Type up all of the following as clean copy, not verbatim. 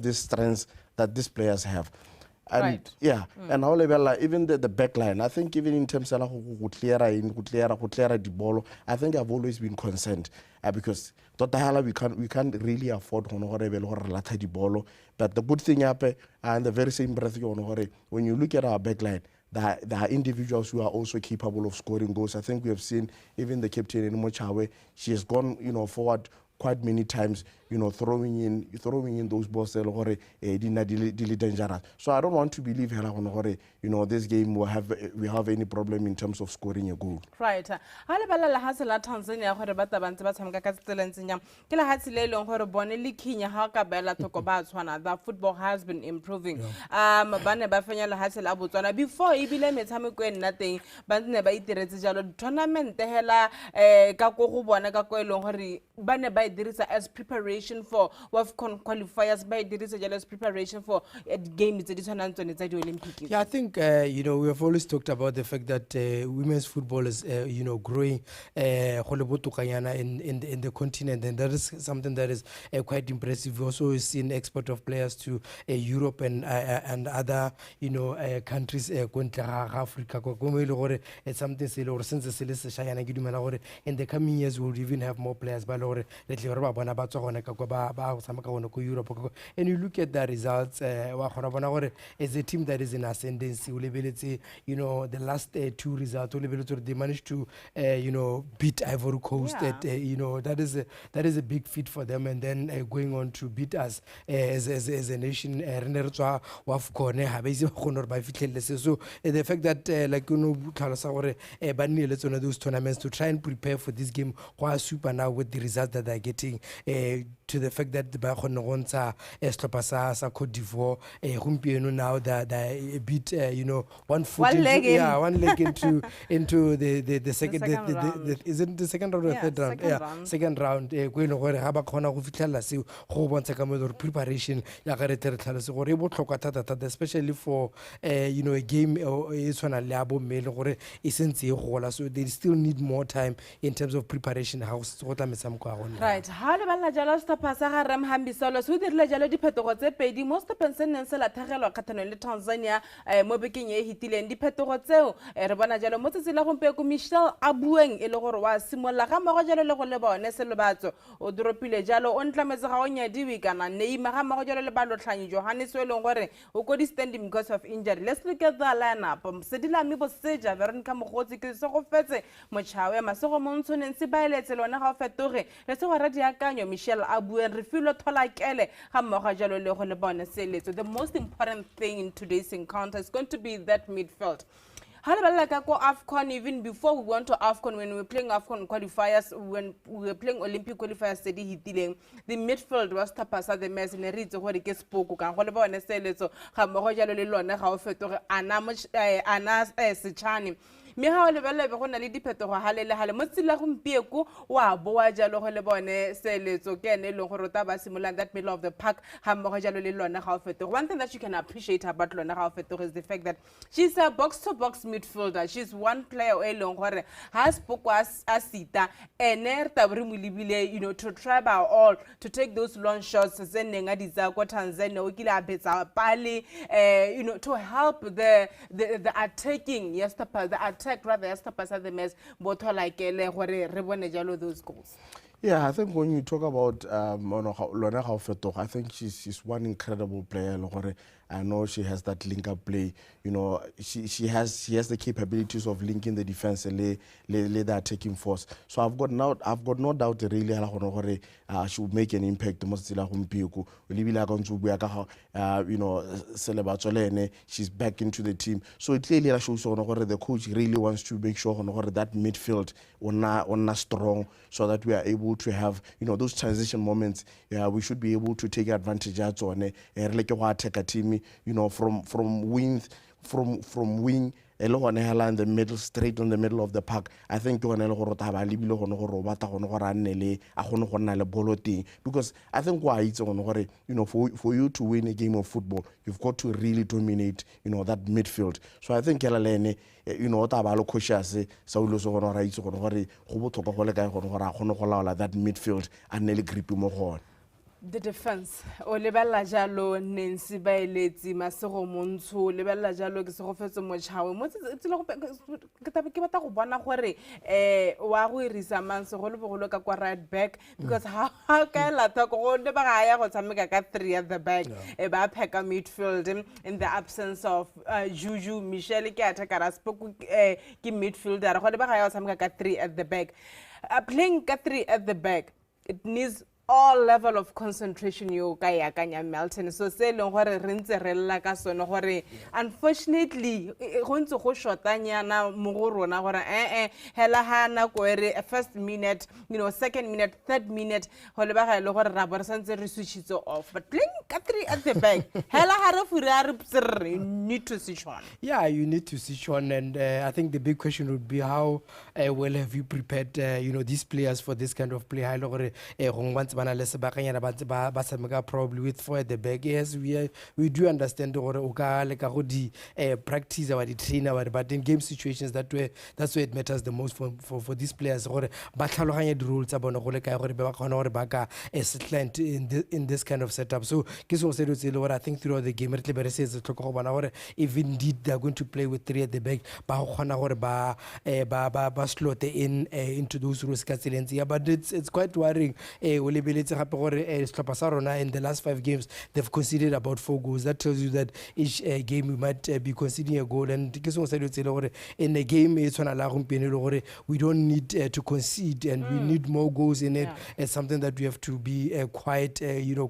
these strengths that these players have. And Right. yeah, and how level even the back line, I think even in terms of who clear the ball, I think I've always been concerned because Totala we can't really afford the ball. But the good thing and the very same breath when you look at our back line, there are individuals who are also capable of scoring goals. I think we have seen even the captain in Mochawe, she has gone forward quite many times, throwing in those balls dangerous. So I don't want to believe this game we have any problem in terms of scoring a goal. Right. Hale bala la hase la Tanzania gore ba tabantse ba tshameka ka tselentsenya. Ke la hase le leng gore bone le khinya ha ka bela thoko ba tshwana. The football has been improving. Bane ba fenya la hase la Botswana before ebile metshameko e nna teng ba nne ba itiretse jalo tournament hela ka go go bona ka go eleng gore bane ba dirisa as preparation for WAFCON qualifiers, by dirisa jalo as preparation for games tse di tshwanang tsone tsa di Olympic. Yeah, I think we have always talked about the fact that women's football is growing in the continent, and that is something that is quite impressive. We've also seen export of players to Europe and other countries Africa. It's something since in the coming years we'll even have more players. And you look at the results, as a team that is in ascendancy, the last two results, they managed to beat Ivory Coast. Yeah. That is a big feat for them, and then going on to beat us as a nation. So the fact that those tournaments to try and prepare for this game, super now with the results that they're getting, to the fact that the Bajononza Estopasa Cote d'Ivoire now that they beat one leg into the second round. is it the second round or third round? Second round preparation especially for a game so they still need more time in terms of preparation. Right. Ha le balla jalo stopasa ga Ram Hambisolo so dirile jalo diphetogo tse pedi mo stopenseng neng se la thagelo kgatlhanong le Tanzania mo bekeng e hitileng diphetogo tseo re bona jalo mo tsela gompe ko Michelle Abueng e le gore wa simolla ga mogo jalo le go le bone se le batso o dropile jalo o ntlametse ga o nyadiwi kana Neymar ga mogo jalo le ba lotlhanyi Johannes e leng gore o ko di standing because of injury. Let's look at the lineup. Sedila mi boseja Veronica Mogotsi ke se go fetse Mochawe Masego Montshoneng se baeletse lona ga o fetoge le se go radi akanyo Michelle Abueng re filo thola kele ga mogo jalo le go le bone seletso. The most important thing in today's encounter is going to be that midfield. How about like AFCON, even before we went to AFCON, when we were playing AFCON qualifiers, when we were playing Olympic qualifiers, the midfield was tapasa the mess in a reads of what it gets spoke. Can hold about and say so. Hamojalo Lilona, how fetor Anamuch Anas Sichani. Me ha le bele be go na le diphetogo halele hale mo tsela go mpieko wa boa jalo go le bone seletso ke ene le go rota ba simolang that middle of the park ha mo ga jalo le lona ga o fetoga. One thing that you can appreciate about lona ga o fetoga is the fact that she's a box to box midfielder. She's one player e leng gore has pokwa asita ene re tabre mo libile to try by all to take those long shots zeneng a ditsa kwa Tanzania o kile a betsa pale to help the attacking the attack rather as to pass the mess but like those goals. Yeah, I think when you talk about Lona Haufeto, I think she's one incredible player. I know she has that link-up play. She has the capabilities of linking the defense and the attacking force. So I've got no doubt really she will make an impact. She's back into the team. So it clearly shows the coach really wants to make sure that midfield on strong, so that we are able to have those transition moments. We should be able to take advantage of attack a team. From wing, in the middle, straight in the middle of the park. I think because I think why it's for you to win a game of football, you've got to really dominate that midfield. So I think that midfield and grip more. The defense o lebella jalo Nancy Baeletsi Masego Montsho lebella jalo ke se go fetse motshawe mo tsela go ke tabe ke batla go bona gore wa go irisa manse go le bogolo ka kwa right back because how ka la thoko go le ba ga ya go tshameka ka 3 at the back ba pheka midfield in the absence of Juju Michelle ke attacker spoke ke midfielder go le ba ga ya go tshameka ka 3 at the back playing ka 3 at the back it needs all level of concentration yo ka ya kanya Melton so se leng gore re ntse re lla ka sone gore unfortunately go ntse go shotanyana mo go rona gore hela ha na ko re first minute second minute third minute go le ba ga ile gore ra bo re santse re switchitse off but playing ka 3 at the back hela ha re fura re need to switch on. Yeah, you need to switch on, and I think the big question would be how well have you prepared these players for this kind of play. Ha ile gore probably with 4 at the back. Yes, we do understand practice our train but in game situations that's where it matters the most for these players the rules in this kind of setup. So I think throughout the game if indeed they're going to play with 3 at the back slot into those rules, but it's quite worrying. In the last 5 games, they've conceded about 4 goals. That tells you that each game we might be conceding a goal. And in a game, we don't need to concede, and we need more goals in it. It's something that we have to be quite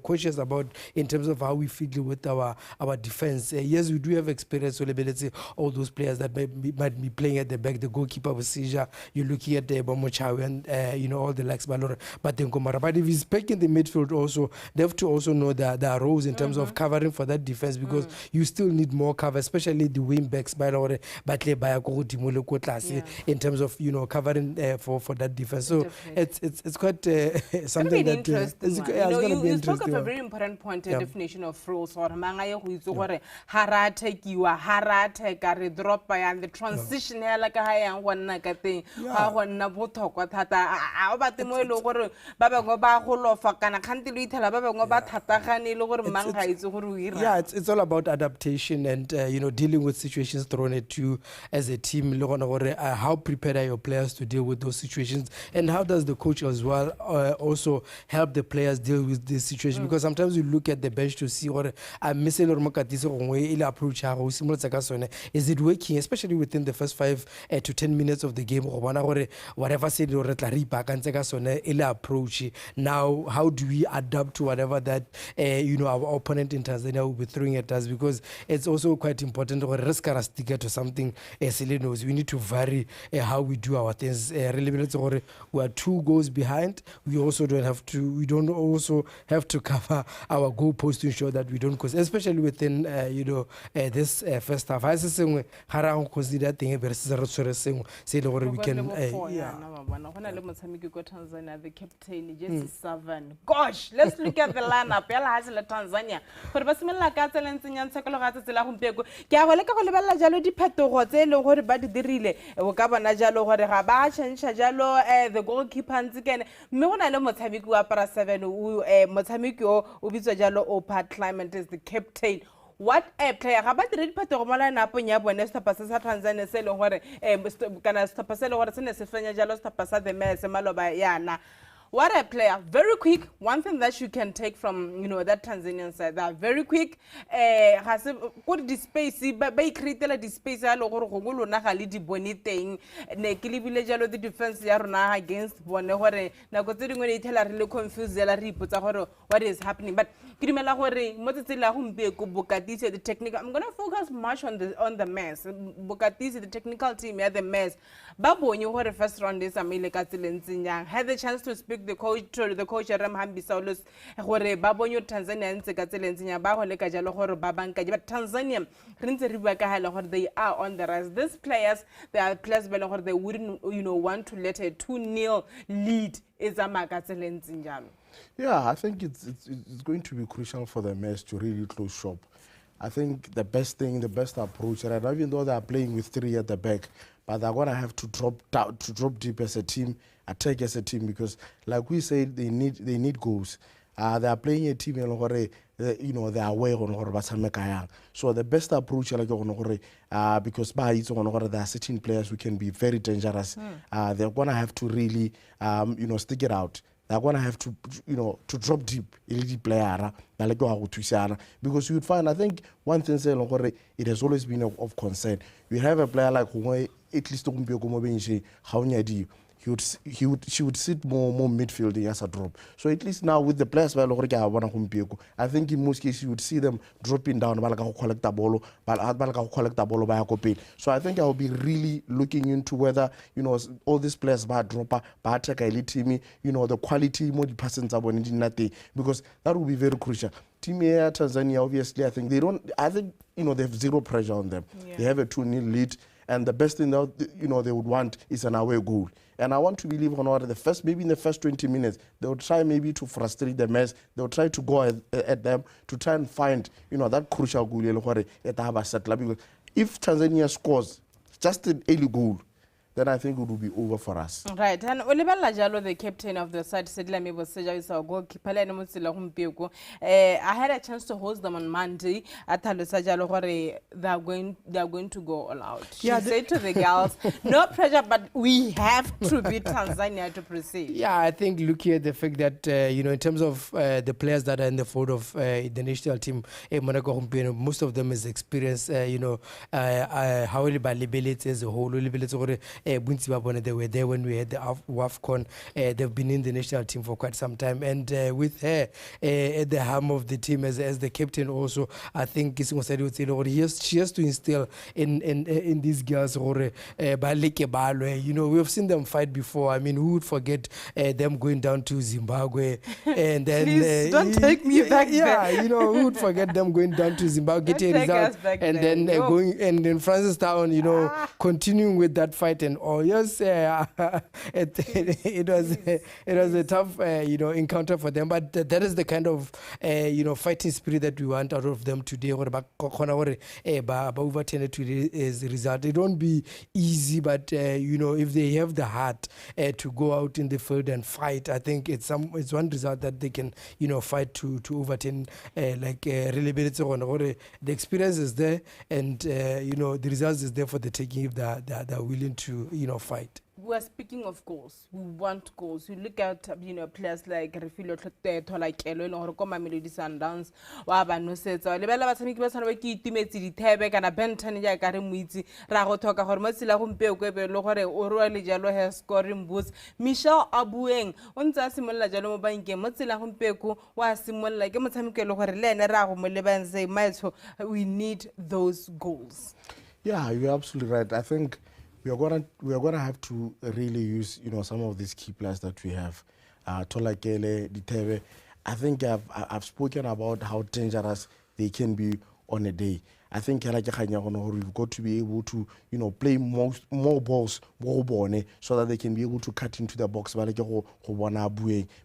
cautious about in terms of how we feel with our defense. Yes, we do have experience. All those players that might be playing at the back, the goalkeeper with seizure. You're looking at the Bomochawi and all the likes, but if he's back in the midfield also, they have to also know their roles in terms of covering for that defense, because you still need more cover, especially the wing backs in terms of covering for that defense. So it's quite something that you spoke of a very important point, the definition of roles or and the transition like it's all about adaptation and dealing with situations thrown at you as a team. How prepared are your players to deal with those situations, and how does the coach as well also help the players deal with this situation? Because sometimes you look at the bench to see what approach, is it working, especially within the first 5 to 10 minutes of the game, whatever approach. Now, how do we adapt to whatever that our opponent in Tanzania will be throwing at us? Because it's also quite important to something. We need to vary how we do our things. We are 2 goals behind. We don't also have to cover our goal post to ensure that we don't cause, especially within this first half. I say consider thing we can the captain Jesse 7. Gosh, let's look at the lineup. Yala has la Tanzania. For basimela ka tselentseng tsekolo ga tsela go mpeko. Ke a go leka go lebella jalo diphetogo tse le gore ba di dirile. O ka bona jalo gore ga ba change jalo the goalkeeper ntsikene. Mme go na le motshameki wa para 7 motshameki o bitswa jalo Opa Clement is the captain. What a player! How about the red part of Malana Ponya when Estapasa Tanzania selling what kana Stapaselo or Senefanya Jalo Stapasa the Mess Maloba Yana. What a player, very quick. One thing that you can take from that Tanzanian side, that very quick, has good space, but by creating the space all over na halidi bonite ne kilibile jalo the defense yarona against Bonehore. Now considering when it tell really confused what is happening. But Kirimela hore motetsela humbe ko Bokatisi the technical. I'm gonna focus much on the mess. Bokatisi the technical team at the mess. Babonyo hore first round is Amile Katilenzinyang had the chance to speak the coach Rem Hambisaulus gore ba bonyo Tanzania ntse ka tselentsenya ba go leka jalo gore ba banka but Tanzania re ntse re bua ka hala gore they are on the rise. These players, they are players ba gore they wouldn't want to let a 2-0 lead ezamaka tselentseng jalo. Yeah, I think it's going to be crucial for the match to really close shop. I think the best approach, right now, even though they are playing with 3 at the back, but they're gonna have to drop deep as a team, attack as a team, because like we said, they need goals. they are playing a team you know, they are aware on gore ba tshameka yang. So the best approach like because there are certain players who can be very dangerous. They're gonna have to really you know, stick it out. They're going to have to, you know, to drop deep, player, because you would find, I think, one thing it has always been of concern. You have a player like who at least she would sit more midfielding as a drop. So at least now with the players, I think in most cases you would see them dropping down, collect the ball. So I think I will be really looking into whether, you know, all these players dropper, attack elite team, you know, the quality more passes because that will be very crucial. Team here, Tanzania, obviously, I think you know, they have zero pressure on them. Yeah. They have a 2-0 lead. And the best thing that, you know, they would want is an away goal. And I want to believe maybe in the first 20 minutes, they will try maybe to frustrate the mess. They will try to go at them to try and find, you know, that crucial goal. Because if Tanzania scores just an early goal, then I think it will be over for us. Right. And Olibella Jalo, the captain of the side, said, "Let me was our goalkeeper. I had a chance to host them on Monday at Tajalo. They are going to go all out." She said to the girls, "No pressure, but we have to beat Tanzania to proceed." Yeah, I think looking at the fact that you know, in terms of the players that are in the fold of the national team, most of them is experienced. You know, how as a whole, they were there when we had the WAFCON. They've been in the national team for quite some time, and with her at the helm of the team as the captain also, I think she has to instill in these girls, you know, we've seen them fight before. I mean, who would forget them going down to Zimbabwe and then please don't take me back there. You know, who would forget them going down to Zimbabwe, getting a result, and then going and in Francistown, you know, continuing with that fight and all. Yes, it was a tough you know, encounter for them, but that is the kind of you know, fighting spirit that we want out of them today. Overturn it as a result. It won't be easy, but you know, if they have the heart to go out in the field and fight, I think it's one result that they can, you know, fight to overturn. The experience is there, and you know, the results is there for the taking if they're willing to, you know, fight. We're speaking of goals. We want goals. We look at, you know, players like Refilo Tloteto, like Elo, or Melody Sundowns, Wabano Sets, or Lebella Basamiki Basaki, Timothy, Tebe, and a Benton Yakarimwiti, Ragotoka, Hormosila Humpeo, Lore, Oro Jalo has scoring boots. Michel Abueng, Unza Simola Jalo Bank, Motsila Humpeko, was similar like Motamike Lorelene, Rago, Meleban, say, Maito. We need those goals. Yeah, you're absolutely right. I think we are gonna have to really use, you know, some of these key players that we have. Tolakele, Ditebe. I think I've spoken about how dangerous they can be on a day. I think we've got to be able to, you know, play more balls, so that they can be able to cut into the box.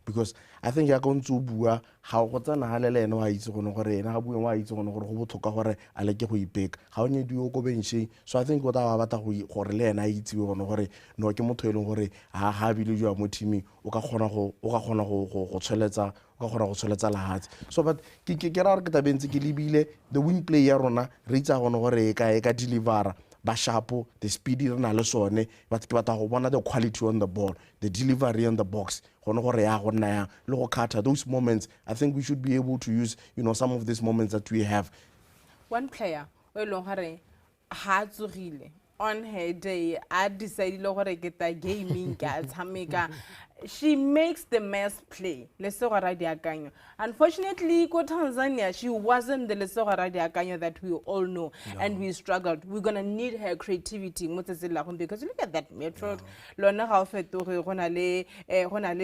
Because I think you're going to bua how what's an halele no it's going to how you do go bench. So I think what our bata and I eat you on no kemoto ha bilu mo team o ka kgona go so but the wing player rona re tsa gone gore ka deliver ba sharpo the speed rena le sone but ke batla go bona the quality on the ball, the delivery on the box gone gore ya go nna ya le go cutter those moments. I think we should be able to use, you know, some of these moments that we have. One player o lo gore ha tsogile on her day I decided to get the gaming guys hameka. She makes the mess play. Unfortunately, go Tanzania, she wasn't the Lesogara that we all know, and we struggled. We're gonna need her creativity because look at that metro. Lona how fetore honale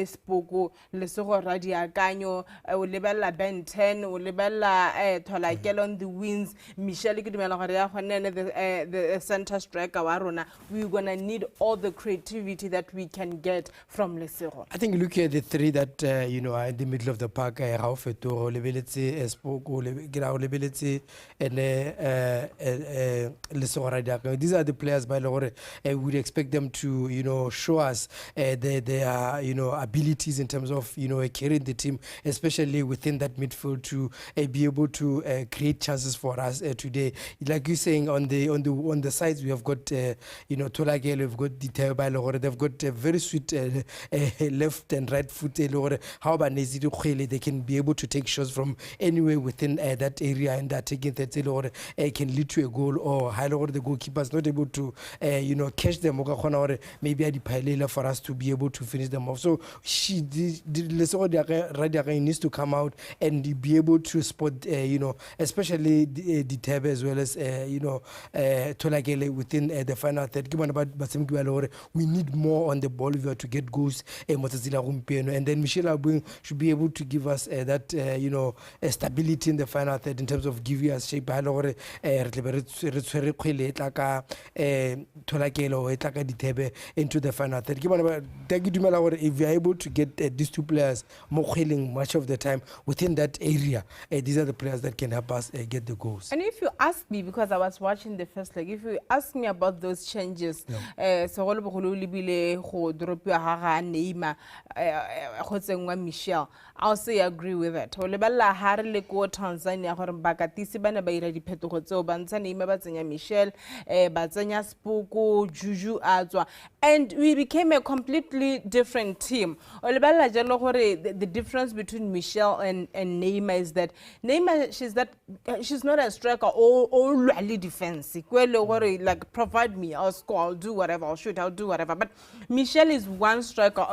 spoko Lesogara diakanyo ulebella Ben 10 ulebella tolakelo on the wings. Michelle the center striker warona. We're gonna need all the creativity that we can get from Lesogara. bosigo. I think look at the three that you know are in the middle of the park. Rao Fetoro, Lebeletse, Espoko, Grau Lebeletse, and Lesora Diaka. These are the players by Lore. We would expect them to show us their abilities in terms of carrying the team, especially within that midfield, to be able to create chances for us today. Like you're saying, on the sides we have got Tolagele, we've got Detail by Lore. They've got a very sweet left and right foot. How about Nezidi, they can be able to take shots from anywhere within that area, and that taking that can lead to a goal, or the goalkeeper's not able to catch them, or maybe a pillar for us to be able to finish them off. So Radiaka needs to come out and be able to spot especially the Tebe as well as Tolagele within the final third. We need more on the ball if we are to get goals, and then Michel Abung should be able to give us that stability in the final third in terms of giving us shape. Into the final third. If we are able to get these two players more much of the time within that area, these are the players that can help us get the goals. And if you ask me, because I was watching the first leg, if you ask me about those changes, Michel, I'll say I agree with it. Tanzania, Michel, Juju, and we became a completely different team. The difference between Michel and Neymar is that Neymar, she's not a striker or rally defensive. Like, provide me, I'll score, I'll do whatever, I'll shoot, I'll do whatever. But Michel is one striker.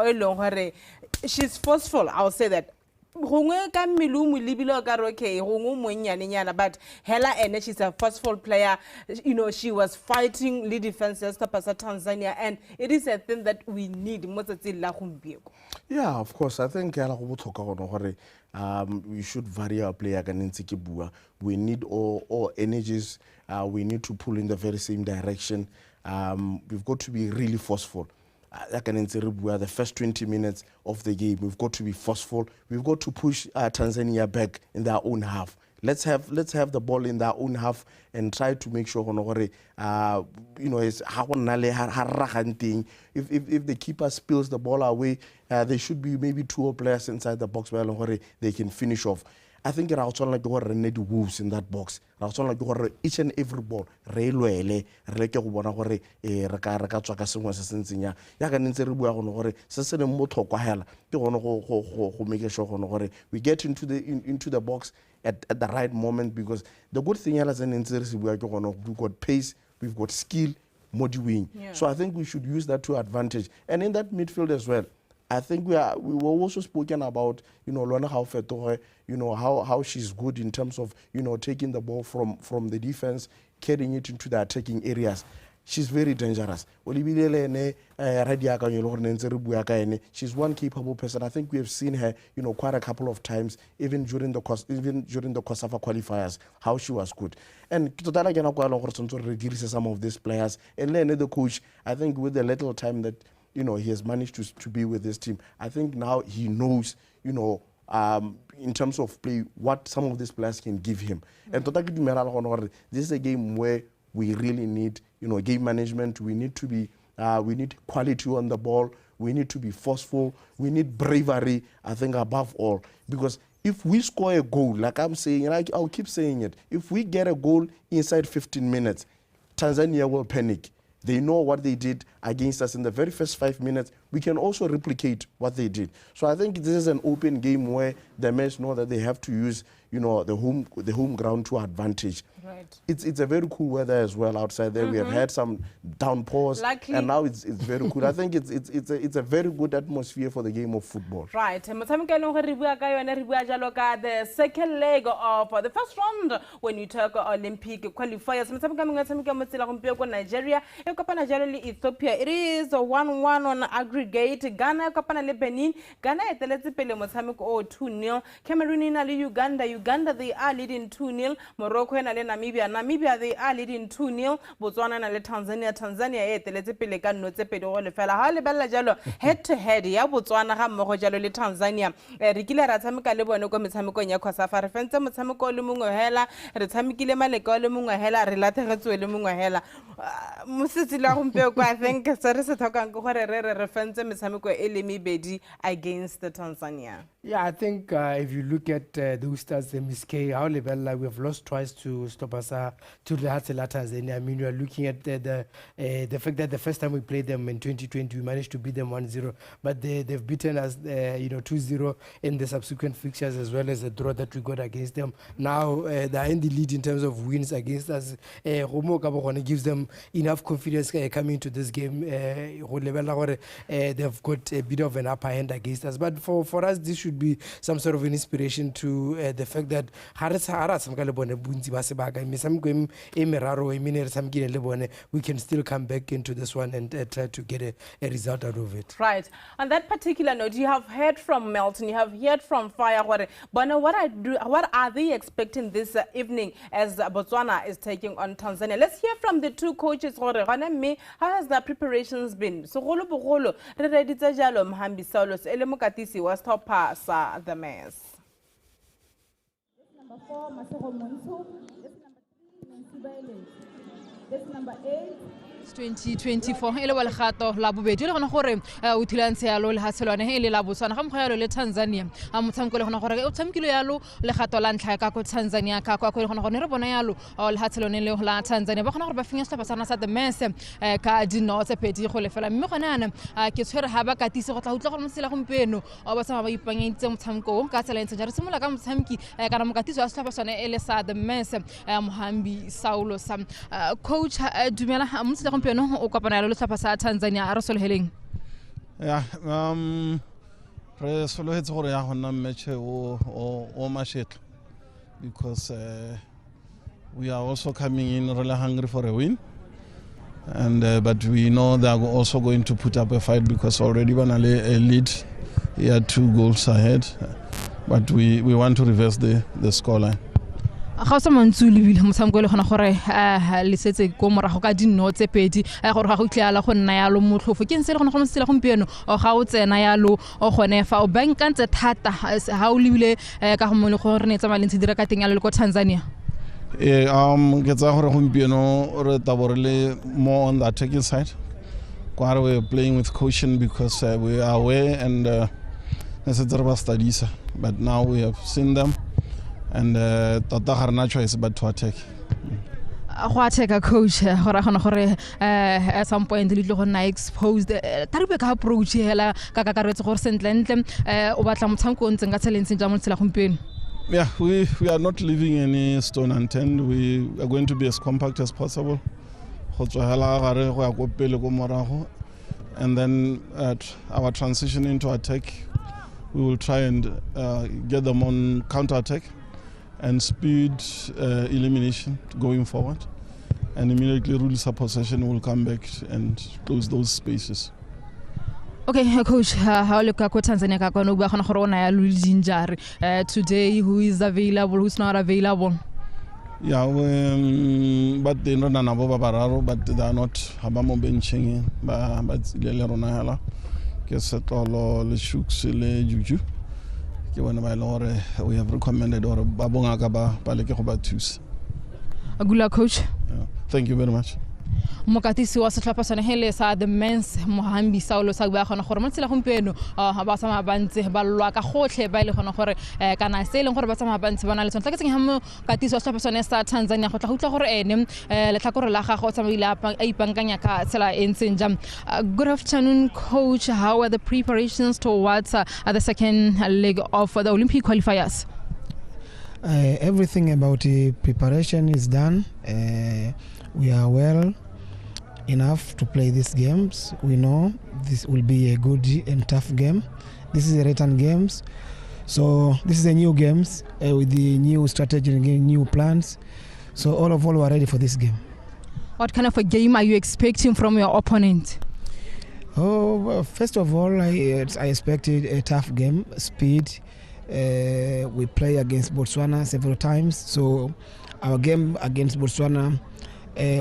She's forceful, I'll say that. But Hela Ene, she's a forceful player. She was fighting lead defenses to Tanzania, and it is a thing that we need. Yeah, of course. I think we should vary our player. We need all energies. We need to pull in the very same direction. We've got to be really forceful. The first 20 minutes of the game, we've got to be forceful. We've got to push Tanzania back in their own half. Let's have the ball in their own half and try to make sure if the keeper spills the ball away, there should be maybe two players inside the box where they can finish off. I think I was like the wolves in that box. I was like each and every ball. Railway, Reke Bonahore, Raka Chaka Sensinya, Yakan Seribu, Sassan Moto Kahela, who make sure we get into the box at the right moment, because the good thing is we've got pace, we've got skill, wing. Yeah. So I think we should use that to advantage. And in that midfield as well, I think we were also spoken about, Lona Haufetore, how she's good in terms of, taking the ball from the defense, carrying it into the attacking areas. She's very dangerous. She's one capable person. I think we have seen her, quite a couple of times, even during the COSAFA qualifiers, how she was good. And some of these players. And then the coach, I think with the little time that he has managed to be with this team, I think now he knows, in terms of play, what some of these players can give him. And this is a game where we really need, game management. We need to be, we need quality on the ball. We need to be forceful. We need bravery, I think, above all. Because if we score a goal, like I'm saying, and I'll keep saying it, if we get a goal inside 15 minutes, Tanzania will panic. They know what they did against us in the very first 5 minutes. We can also replicate what they did. So I think this is an open game where the men know that they have to use, the home ground to advantage. Right. It's a very cool weather as well outside there. We have had some downpours, and now it's very cool. I think it's a very good atmosphere for the game of football. Right. The second leg of the first round when you talk Olympic qualifiers. Nigeria, Ethiopia. It is a 1-1 on aggregate. Ghana, Benin. Ghana, 2-0. Cameroon, Uganda, they are leading 2-0. Morocco and Namibia. Namibia they are leading 2-0. Botswana na le Tanzania. Tanzania e eteletse pele ka nno tse pedi go lefela. Ha le bella jalo head to head ya Botswana ga mmogo jalo le Tanzania. Re kile ra tshameka le bone go metshamekong ya Khosafa. Re fentse motshameko le mongwe hela, re tshamekile maleka le mongwe hela, re lathegetswe le mongwe hela. Mositsi la gompe ko I think se re se tlhokang go gore re fentse metshameko e le mebedi against the Tanzania. Yeah, I think if you look at those stats, the Miskei, how Lebella, we have lost twice to Stopasa, to the Hatsela Tanzania. I mean, you are looking at the fact that the first time we played them in 2020, we managed to beat them 1-0, but they've beaten us, 2-0 in the subsequent fixtures, as well as the draw that we got against them. Now they are in the lead in terms of wins against us. Romo Gaborone gives them enough confidence coming into this game. They've got a bit of an upper hand against us, but for us, this should be some sort of an inspiration to the fact that we can still come back into this one and try to get a result out of it. Right. On that particular note, you have heard from Melton, you have heard from Fire. What are they expecting this evening as Botswana is taking on Tanzania? Let's hear from the two coaches. How has the preparations been? So Bogolo, ready to jalo Mhambi Saulos, Elemokatisi was top pass the mess. Number 4, Masero Monso. This number 3, Nancy Bailey. This number 8. 2024 ele wa legato la bobedi le gona gore o thilantse yalo le haselwane ele la Botswana ga mogayalo le Tanzania a motshameko le gona gore o tshamekile yalo legato la ntlha ka ko Tanzania ka kwa le gona gore re bona yalo le haselwane le la Tanzania ba gona gore ba finya stapa sana sa the mess ka dino tse pedi go lefela mme gona ana ke tshwere ha ba katise go tla utla gore mosela gompeno ba tsama ba ipangentse motshameko ka tsela ntse jare simola ka motshameki kana mokatiso wa stapa sana ele sa the mess Mohambi Saulo sam coach dumela mosela gompeno o kopana le tlhapa sa Tanzania a re soloheleng. Yeah, re solohetse gore ya gona match o mashetlo because we are also coming in really hungry for a win, and but we know they are also going to put up a fight because already banale a lead, he had 2 goals ahead, but we want to reverse the scoreline. Ga sa mantsu le bile motshameko le gona gore le setse go morago ka dinno tse pedi gore ga go tleala go nna yalo motlhofo ke ntse le gona go mosela gompieno o ga o tsena yalo o gone fa o bankantse thata ha o lebile ka go mole go re ne tsa malentse dira ka teng yalo le ko Tanzania. Ke tsa gore gompieno re taborele more on the attacking side. Kware we are playing with caution because we are aware and studies, but now we have seen them. And tota ga rena choice but to attack. Go attack coach gore gona gore at some point le tlo go na exposed taribe ka approach hela ka kakaretse gore sentlentle o batla motshameko o ntseng ka tseleng ja mo tsela gompeno. Yeah, we are not leaving any stone unturned. We are going to be as compact as possible. Go tswa hela gare go ya go pele go morago, and then our transition into attack, we will try and get them on counter attack and speed elimination going forward, and immediately release our possession will come back and close those spaces. Okay, coach, how look at Tanzania ka kono ba gona gore ona ya Lulinjari today, who is available, who's not available? Yeah, but they don't know about Bararo, but they are not habamo benching ba le rona hala ke setolo le shuks le juju. We have recommended or babonga ba leke go ba thusa. Agula coach. Yeah. Thank you very much. Mokatisi wa setlhopha sone hele sa the men's Mohambi Saulo sa ba gona gore motsela gompeno ba tsama bantse ba lwa ka gotlhe ba ile gona gore kana se leng gore ba tsama bantse bana le tsona tla ke tseng ha mokatisi wa setlhopha sone sa Tanzania go tla utla gore ene le tlhakore la gago tsama ile a ipankanya ka tsela entseng jam. Good afternoon coach, how are the preparations towards the second leg of the Olympic qualifiers? Everything about the preparation is done. We are well enough to play these games. We know this will be a good and tough game. This is a return games, so this is a new games with the new strategy and new plans. So all we are ready for this game. What kind of a game are you expecting from your opponent? Oh, well, first of all, I expected a tough game, speed. We play against Botswana several times, so our game against Botswana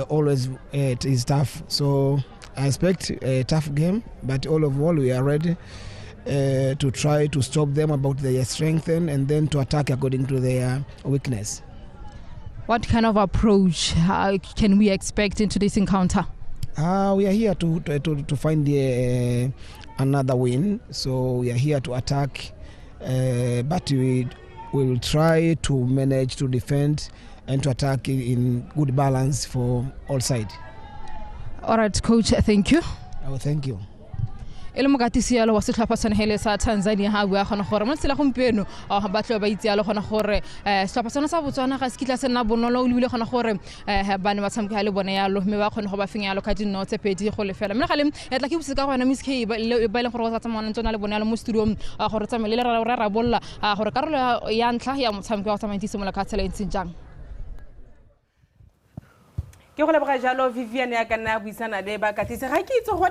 always it is tough. So I expect a tough game, but all of all, we are ready to try to stop them about their strength and then to attack according to their weakness. What kind of approach can we expect into this encounter? We are here to find another win. So we are here to attack, but we will try to manage to defend and to attack in good balance for all sides. All right, coach, thank you. Oh, thank you. Ele mokatisi ya lo wa setlhopha sa nageng sa Tanzania ha bua gona gore mo tsela gompieno ba tlo ba itse ya lo gona gore setlhopha sona sa Botswana ga se kitla se nna bonolo o lebile gona gore ba ne ba tshameka le bone ya lo mme ba gona go ba fenya ya lo ka dinno tse pedi go lefela mme gale ya tla ke botse ka gona Miss K ba ile gore go tsamaya ntona le bone ya lo mo studio gore tsamaya le ra bolla gore karolo ya ntlha ya motshameko wa tsamaya ntse mo la ka tsela ntse jang. What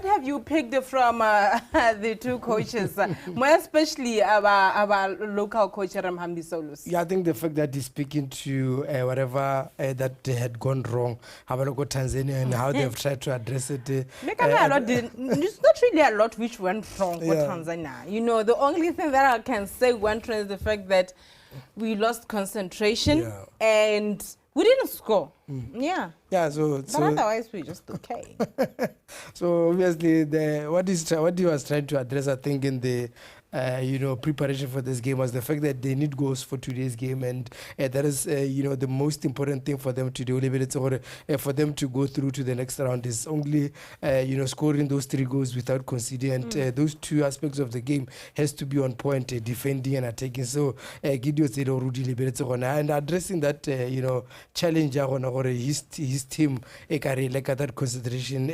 have you picked from the two coaches, more especially our local coach Ramhambi Solus? Yeah, I think the fact that he's speaking to whatever that had gone wrong, how about Tanzania and how they've tried to address it. It's not really a lot which went wrong with Tanzania. You know, the only thing that I can say went wrong is the fact that we lost concentration and we didn't score. Yeah. So but otherwise we just okay. So obviously what he was trying to address, I think, in the preparation for this game was the fact that they need goals for today's game, and that is the most important thing for them to do. For them to go through to the next round is only scoring those 3 goals without conceding, and those 2 aspects of the game has to be on point, defending and attacking. So Gideon said and addressing that challenge his team that consideration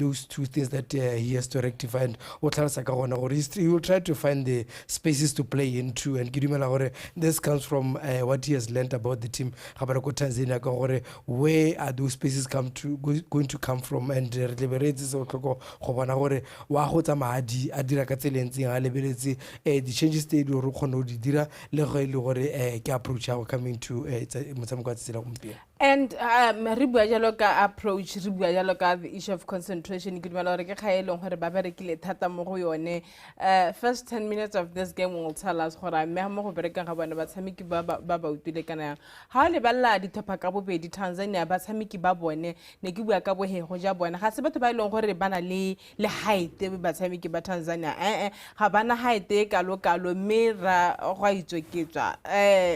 those 2 things that he has to rectify, and he will try to find the spaces to play into, and this comes from what he has learned about the team. Tanzania, where are those spaces going to come from, and the changes they do approach coming to and approach the issue of concentration. First 10 minutes of this game will tell us how le balla di topa ka bobedi Tanzania ba tshameki ba bone ne ke bua ka bo he go ja bona ga se batho ba ileng gore bana le height ba tshameki ba Tanzania ga bana height e kalo mera go itsweketswa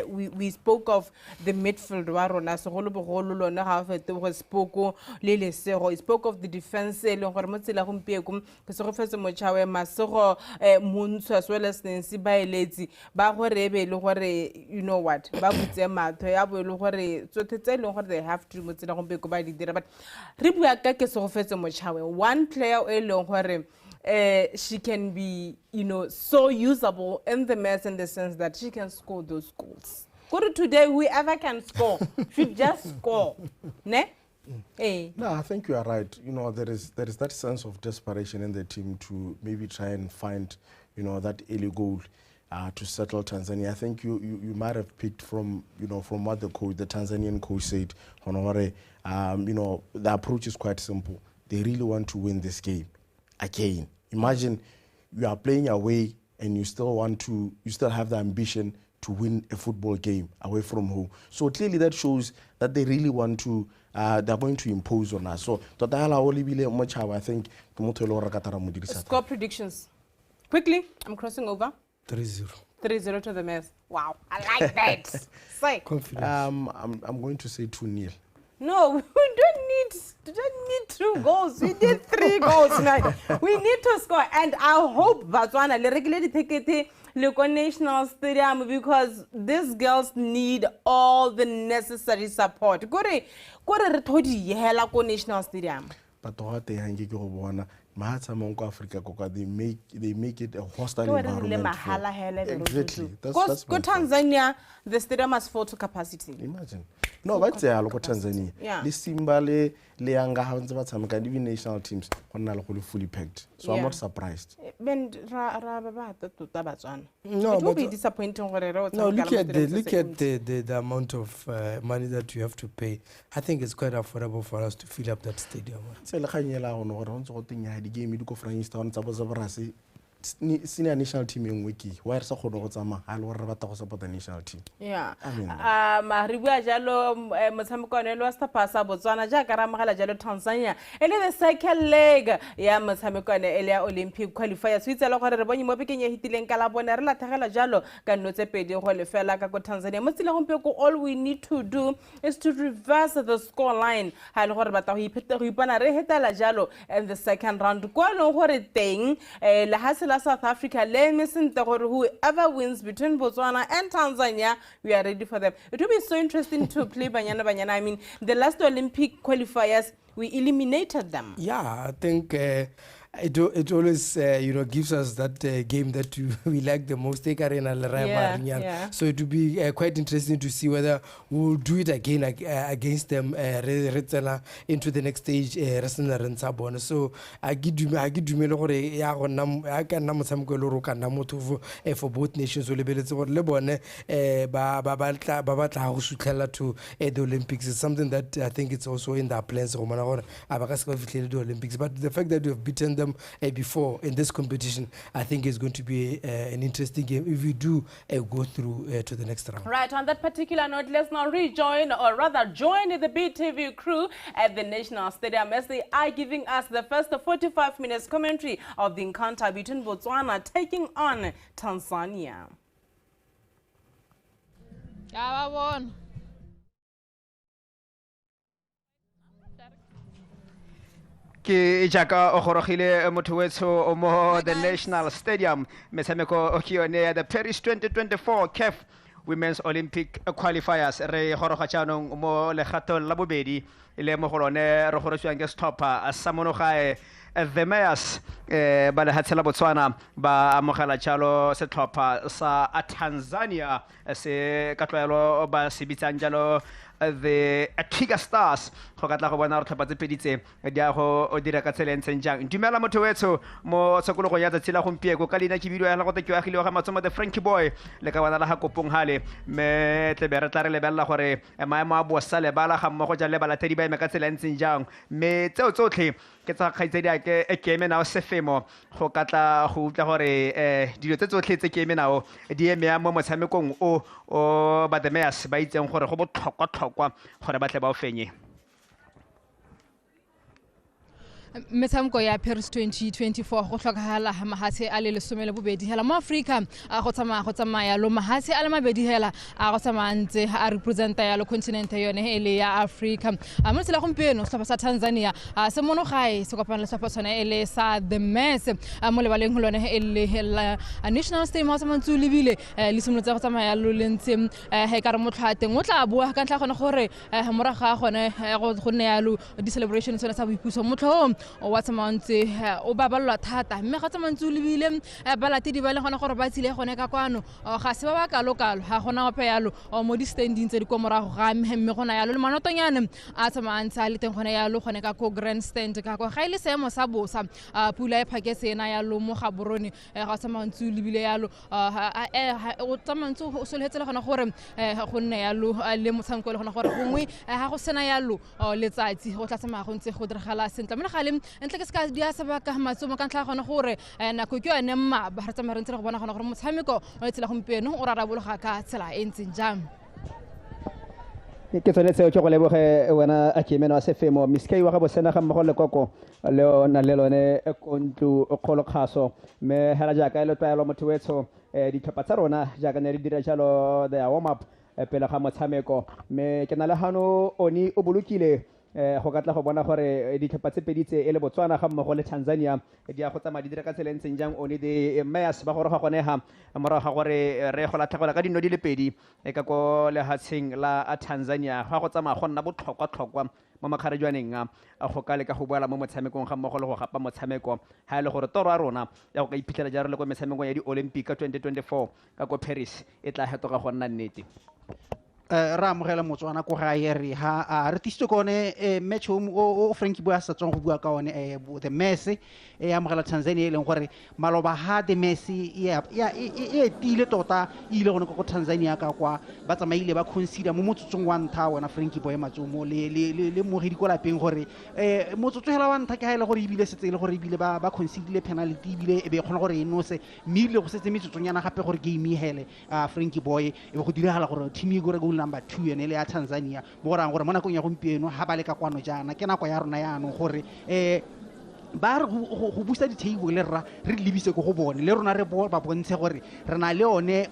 we spoke of the midfield wa rona segolo bogolo lona ga fete go spoke le lesego. We spoke of the defense le gore mo tsela gompieko ke se go fetse mochawe masego Montsho as well as Nancy ba eletsi ba gore be le gore you know what ba butse matho ya bo le gore tsotetse le gore they have to mo tsela gompieko ba di dira, but re bua ka ke se go fetse mochawe one player e le gore she can be so usable in the mess, in the sense that she can score those goals. Today whoever can score should just score. Ne? No, I think you are right. There is that sense of desperation in the team to maybe try and find that early goal to settle Tanzania. I think you might have picked from what the Tanzanian coach said. The approach is quite simple. They really want to win this game again. Imagine you are playing away and you still have the ambition to win a football game away from home. So clearly that shows that they really want to, they're going to impose on us. So I think score predictions. Quickly, I'm crossing over. 3-0. 3-0 to the mess. Wow, I like that. Say. Confidence. I'm going to say 2-0. No, we don't need 2 goals. We need 3 goals now. We need to score, and I hope Botswana le regulate ticket le national stadium, because these girls need all the necessary support. Gore re thodi hela ko national stadium. But what they hangi go bona Mahatsa Monko Africa Coca, they make it a hostile environment. Exactly. That's go Tanzania, the stadium has full to capacity. Imagine. No, but say local Tanzania. Yeah. The Simbale, Leanga, Hansa, even national teams are fully packed. So I'm not surprised. No, it will be disappointing. No, look at the amount of money that you have to pay. I think it's quite affordable for us to fill up that stadium. Senior national team in wiki where so go go tsama ha le re batla go support the national team. Yeah. Re bua jalo motshameko ne lo sta pasa Botswana ja ka ramagala jalo Tanzania the second leg ya motshameko ne ele ya Olympic qualifiers so itse le gore re bone mo bekeng ya hitileng ka la bona re la thagela jalo ka notse pedi go le fela ka go Tanzania mo tsile gompe ko all we need to do is to reverse the score line ha le gore batla go ipheta go ipana re hetela jalo in the second round go le gore teng le hasela South Africa, whoever wins between Botswana and Tanzania, we are ready for them. It will be so interesting to play Banyana. I mean, the last Olympic qualifiers, we eliminated them. Yeah, I think it always gives us that game that we like the most. Yeah. So it will be quite interesting to see whether we'll do it again against them into the next stage. So I give you for both nations. To the Olympics is something that I think it's also in their plans. Olympics, but the fact that we have beaten them before in this competition, I think is going to be an interesting game if we do go through to the next round. Right, on that particular note, let's now join the BTV crew at the National Stadium as they are giving us the first 45 minutes commentary of the encounter between Botswana taking on Tanzania. Ke jaka o gorogile motho mo the National Stadium metshameko ke yone the Paris 2024 CAF Women's Olympic Qualifiers re goroga jaanong mo legatong la bobedi ile mo go lone re gorotswang ke stopper sa monogae the Mayors ba le hatsela Botswana ba amogela jalo setlhopha sa Tanzania se ka tlwaelo ba se bitsang jalo the Tiger Stars go ka tla go bona re tlhopha tse peditse di a go dira ka tsela ntseng jang dumela motho wetso mo tsakologo ya tsela gompieko ka lena ke video ya go te ke agile ga matsomo the Frankie Boy le ka bona la ga kopong hale me tle be re tla re lebella gore maemo a bosa le bala ga mmogo ja le bala tedi ba eme ka tsela ntseng jang me tseo tsotlhe ke tsa kgaitsedi ya ke eme nao sefemo go ka tla go utla gore dilo tse tsotlhe tse ke eme nao di eme mo motshamekong o ba the Mayors ba itseng gore go botlhokwa gore ba tle ba o fenye metshameko ya Paris 2024 go tlhokagala mahatshe a le lesome le bobedi hela mo Africa go tsamaya lo mahatshe a le mabedi hela go tsamantse a representa ya lo continent yone ele ya Africa mo tsela gompieno setlhopha sa Tanzania se monogae se kopana le setlhopha sone ele sa the Mess mo lebaleng go lone ele National Stadium ho tsamantse lebile le simolotse go tsamaya lo lentse he ka re motlhateng o tla bua ka ntla gone gore moraga gone go nne ya lo di celebrations tsone sa boipuso motlho o wa tsamantse o babalwa thata mme ga tsamantse o lebile balatedi ba le gone gore ba tsile gone ka kwano ga se ba ba kalokalo ga gona ope yalo mo di standing tse di ko morago ga mme gona yalo le manotonyane a tsamantse a le teng gone yalo gone ka ko grandstand ka go ga ile seemo sa bosa pula e phaketse ena yalo mo Gaborone ga tsamantse o lebile yalo o tsamantse o soletse le gona gore go nne yalo le motshameko le gona gore gongwe ga go sena yalo letsatsi go tla tsamaya go ntse go diragala sentle mme gale entle ke ska dia sebaka matsomo ka ntla gona gore nako ke yone mma ba re tsamaya re go bona gona gore motshameko o tsela gompieno o rarabologa ka tsela e ntseng jang ke tsone tseo ke go leboge wena a kemeno a sefemo miskei wa ga bosena ga mmogo le koko le ona le lone kontlu kgolo kgaso me hela jaaka ile twaelo motho wetso ditlhopha tsa rona jaaka ne re dira jalo the warm up pele ga motshameko me ke na le hano oni o bolukile go ka tla go bona gore ditlhopha tse pedi tse e le Botswana ga mmogo le Tanzania di a go tsamaya di dira ka tsela ntseng jang one the mayas ba gore ga gonega morago ga gore re go latlhegelwa ka dino di le pedi ka ko lehatsheng la Tanzania ga go tsamaya go nna botlhokwa mo makgarejwaneng a go ka leka go boela mo motshamekong ga mmogo le go gapa motshameko ha ile gore toro a rona ya go ka iphitlhela jalo le go metshamekong ya di-Olympic ka 2024 ka ko Paris e tla hetoga go nna nnete. Ra amogela Motswana ko gae re ha re tisitse kone match o Frankie Boy a sa tswang go bua ka one the Messi e amogela Tanzania e leng gore maloba ha the Messi e tile tota ile gone go Tanzania ka kwa ba tsamaile ba consider mo motsotsong wa ntha wona Frankie Boy Matsomo le mogedi ko lapeng gore motsotso hela wa ntha ke ha ile gore ibile setse ile gore ibile ba consider penalty ibile e be gona gore enose mme ile go setse metsotsonyana gape gore game e hele Frankie Boy e go diragala gore team e gore number 2 ene le ya Tanzania mo gorang gore mo nakong ya gompieno ha ba le ka kwano jana ke nako ya rona ya no gore ba re go busa di-table re lebise go bone le rona re ba bontshe gore re na le one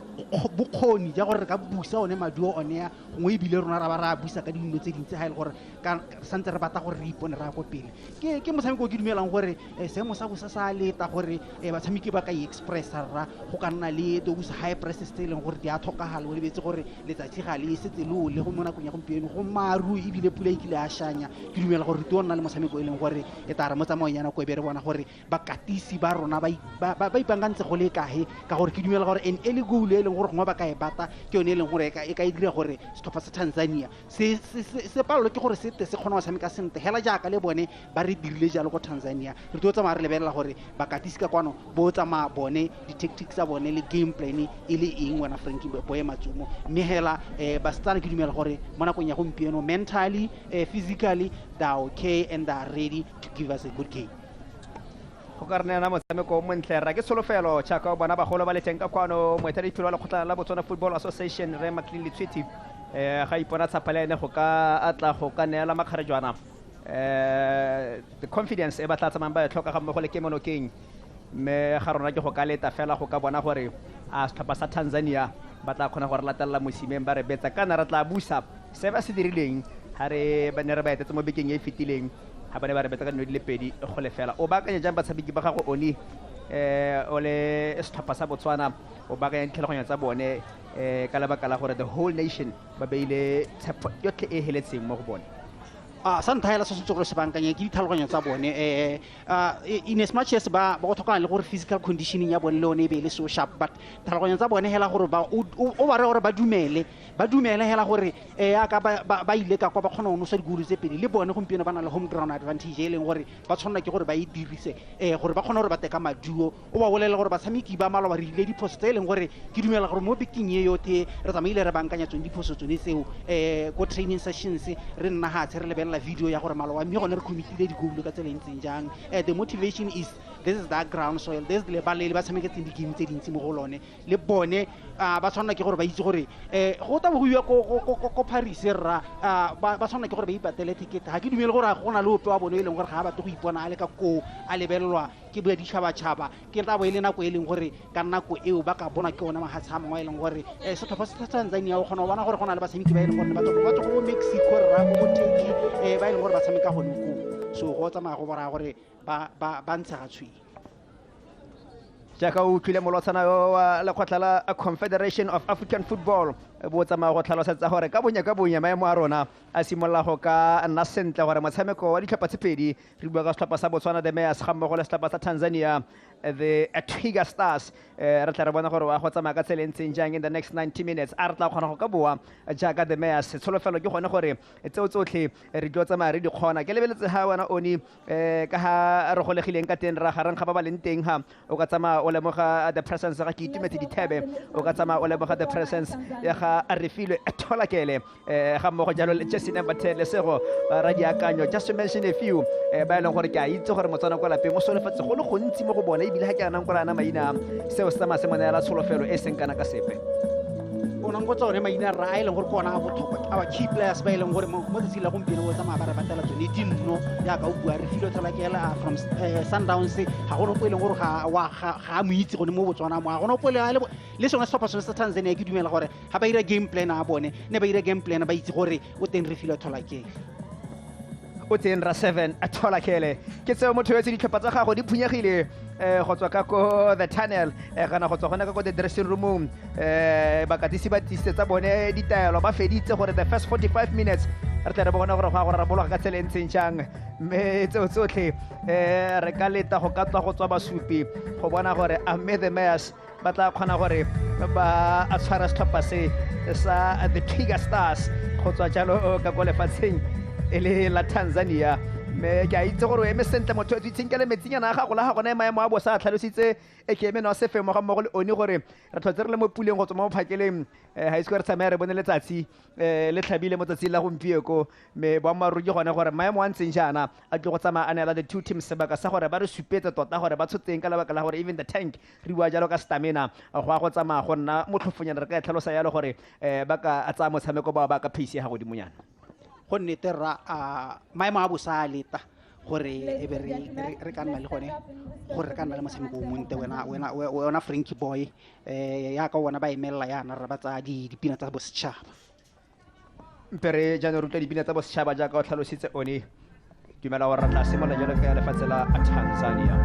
bokgoni ja gore re ka busa one maduo one ya ngwe ibile rona ra ba ra busa ka dino tse dintse ha ile gore ka santse re batla gore re ipone ra go pele ke motshameko ke dumelang gore seemo sa busa sa leta gore batshameki ba ka expressa ra go ka nna le those high presses tse leng gore di a tlhokagala o lebetse gore letsatsi ga le setse lo le go mo nakong ya gompieno go maru ibile pula e kile a shanya ke dumela gore di nna le motshameko e leng gore e tara mo tsamaoyana ko be re bona gore bakatisi ba rona ba ipangantse go le kae ka gore ke dumela gore en ele goal e leng gore gongwe ba ka e bata ke yone e leng gore e ka dira gore setlhopha sa Tanzania se palelwe ke gore se kgona go tshameka sentle hela jaaka le bone ba re dirile jalo ko Tanzania re tlo tsamaya re lebelela gore bakatisi ka kwano bo tsamaya bone di-tactics tsa bone le game plan e le eng wena Frankie Boy Matsomo mme hela basetsana ke dumela gore mo nakong ya gompieno mentally physically they are okay and they are ready to give us a good game. go ka rena motshameko mo ntle ra ke solofelo tšhaka bona bagolo ba le teng ka kwano moeteledipele wa lekgotla la Botswana Football Association re Maclean Letswiti ga ipona tshapalene go ka atla go ka neela makgarejwana the confidence e ba tla tsamang ba e tlhoka ga mmogo le kemonokeng mme ga rona ke go ka leta fela go ka bona gore a setlhopha sa Tanzania ba tla kgona gore latelela mosimeng ba re betsa kana ra tla busa se ba se dirileng ha re ba ne re ba etetse mo bekeng e fetileng ha ba ne ba re betsa ka dino di le pedi go le fela o baakanya jang batshameki ba gago oni o le setlhopha sa Botswana o baakanya ditlhaloganyo tsa bone ka lebaka la gore the whole nation ba beile tshepo yotlhe e heletseng mo go bone sa ntlha hela se se tsogolo se bankanya ke ditlhaloganyo tsa bone in as much as ba go tlhokana le gore physical conditioning ya bone le one e be le so sharp but ditlhaloganyo tsa bone hela gore o ba re gore ba dumele hela gore aka ba ile ka kwa ba kgona go nosa digolo tse pedi le bone gompieno ba na le home ground advantage e leng gore ba tshwanela ke gore ba e dirise gore ba kgona gore ba teka maduo o ba bolela gore batshameki ba malwa ba rile diphoso tse e leng gore ke dumela gore mo bekeng e yothe re tsamaile re bankanya tsone diphoso tsone tseo ko training sessions re nna hatshe re lebelela video ya gore maloba mme gone re committile digolo ka tsela ntseng jang the motivation is this is that ground soil this le balele ba tshameketseng di-game tse dintsi mo go lone le bone ba tshwanela ke gore ba itse gore go ta bo go iwa ko Paris ra ba tshwanela ke gore ba ipatele ticket ha ke dumele gore go na le ope wa bone e leng gore ga ba batla go ipona a le ka ko a lebelelwa ke ba ditšhabatšhaba ke tla bo e le nako e leng gore ka nako eo ba ka bona ke ona mahatsha a mangwe e leng gore setlhopha sa Tanzania o kgona go bona gore go na le batshameki ba e leng gore ba tswa go Mexico ra go Turkey ba e leng gore ba tshameka gone ko so go tsamaya go bora gore ba ntsha ga tshwii jaaka o utlwile molwatshana wa lekgotla la Confederation of African Football bo tsamaya go tlhalosetsa gore ka bonya maemo a rona a simolola go ka nna sentle gore motshameko wa ditlhopha tse pedi re bua ka setlhopha sa Botswana the Mayas ga mmogo le setlhopha sa Tanzania the Twiga Stars re tla re bona gore wa go tsamaya ka tsela ntseng jang in the next 90 minutes a re tla kgona go ka boa jaaka the Mayas tsholofelo ke gone gore tseo tsotlhe re tlo tsamaya re di kgona ke lebeletse ha wena oni ka ha re golegileng ka teng ra gareng ga ba ba leng teng ha o ka tsamaya o lemoga the presence ga ke itumetse ditebe o ka tsamaya o lemoga the presence ya ga a refilwe Tholakele ga mmogo jalo le Jesse number 10 le sego ra diakanyo just to mention a few ba eleng gore ke a itse gore Motswana kwa lapeng o solofetse go le gontsi mo go bona ebile ga ke anang kwa lana maina seo se tsamaya se mo neela tsholofelo e seng kana ka sepe o nang go tsone maina ra a e leng gore ke ona a botlhokwa our key players ba e leng gore mo tsatsing la gompieno o tsamaya ba re batela tsone dinno yaaka o bua re filo Tholakela from Sundowns ga gona po e leng gore ga a mo itse gone mo Botswana mo ga gona po le sone setlhopha sone sa Tanzania ke dumela gore ga ba ira game plan a bone ne ba ira game plan ba itse gore o teng re filo Tholakela o teng ra 7 a thola kele ke tseo motho wetse ditlhopha tsa gago di phunyegile go tswa ka ko the tunnel kana go tswa gona ka ko the dressing room bakatisi ba tlisetsa bone ditaelo ba feditse gore the first 45 minutes re tle re bona gore go a go rarabologa ka tsela e ntseng jang mme tseo tsotlhe re ka leta go ka tswa go tswa basupi go bona gore amme the mayors ba tla kgona gore ba a tshwara setlhopha se sa the Tiger Stars go tswa jalo ka kwa lefatsheng e le la Tanzania me ke a itse gore o eme sentle motho o itshinkele metsinyana a gago la gago na maemo a bosa a tlhalositse e ke eme no se femo ga mmogo le one gore re tlhotse re le mo puleng go tswa mo phakeleng high score tsamaya re bone letsatsi le tlhabile mo tsatsing la gompieko me boammaaruri ke gone gore maemo a ntseng jaana a tlo go tsamaya a neela the two teams sebaka sa gore ba re supetse tota gore ba tshotseng ka lebaka la gore even the tank re bua jalo ka stamina go a go tsamaya go nna motlhofonyana re ka tlhalosa yalo gore ba ka a tsaya motshameko ba ka pace ya go dimonyana go nnete ra maemo a bosa a leta gore e be re ka nna le gone gore re ka nna le motshameko o monte wena Frankie boy ya ka wona ba emelela yana re ba tsa dipina tsa bosetšhaba mpere jaanong rutla dipina tsa bosetšhaba jaaka o tlhalositse one dumela gore re tla simolola jalo ka lefatshe la Tanzania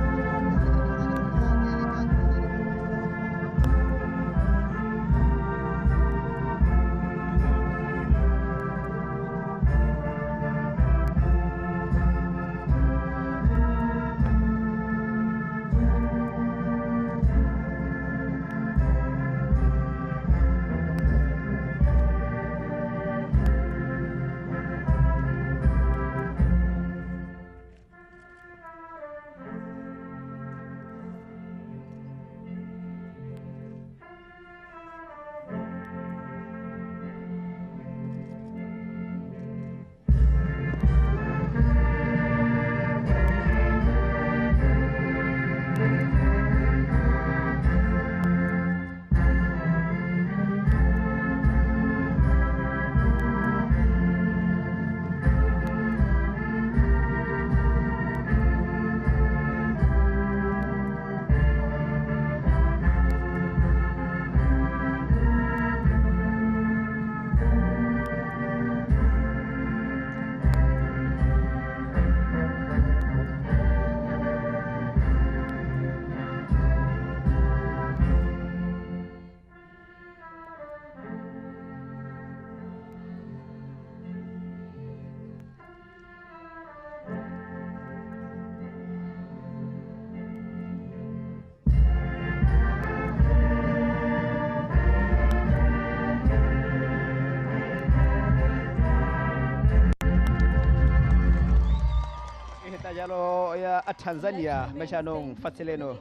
jalo ya Tanzania meshanong fatseleno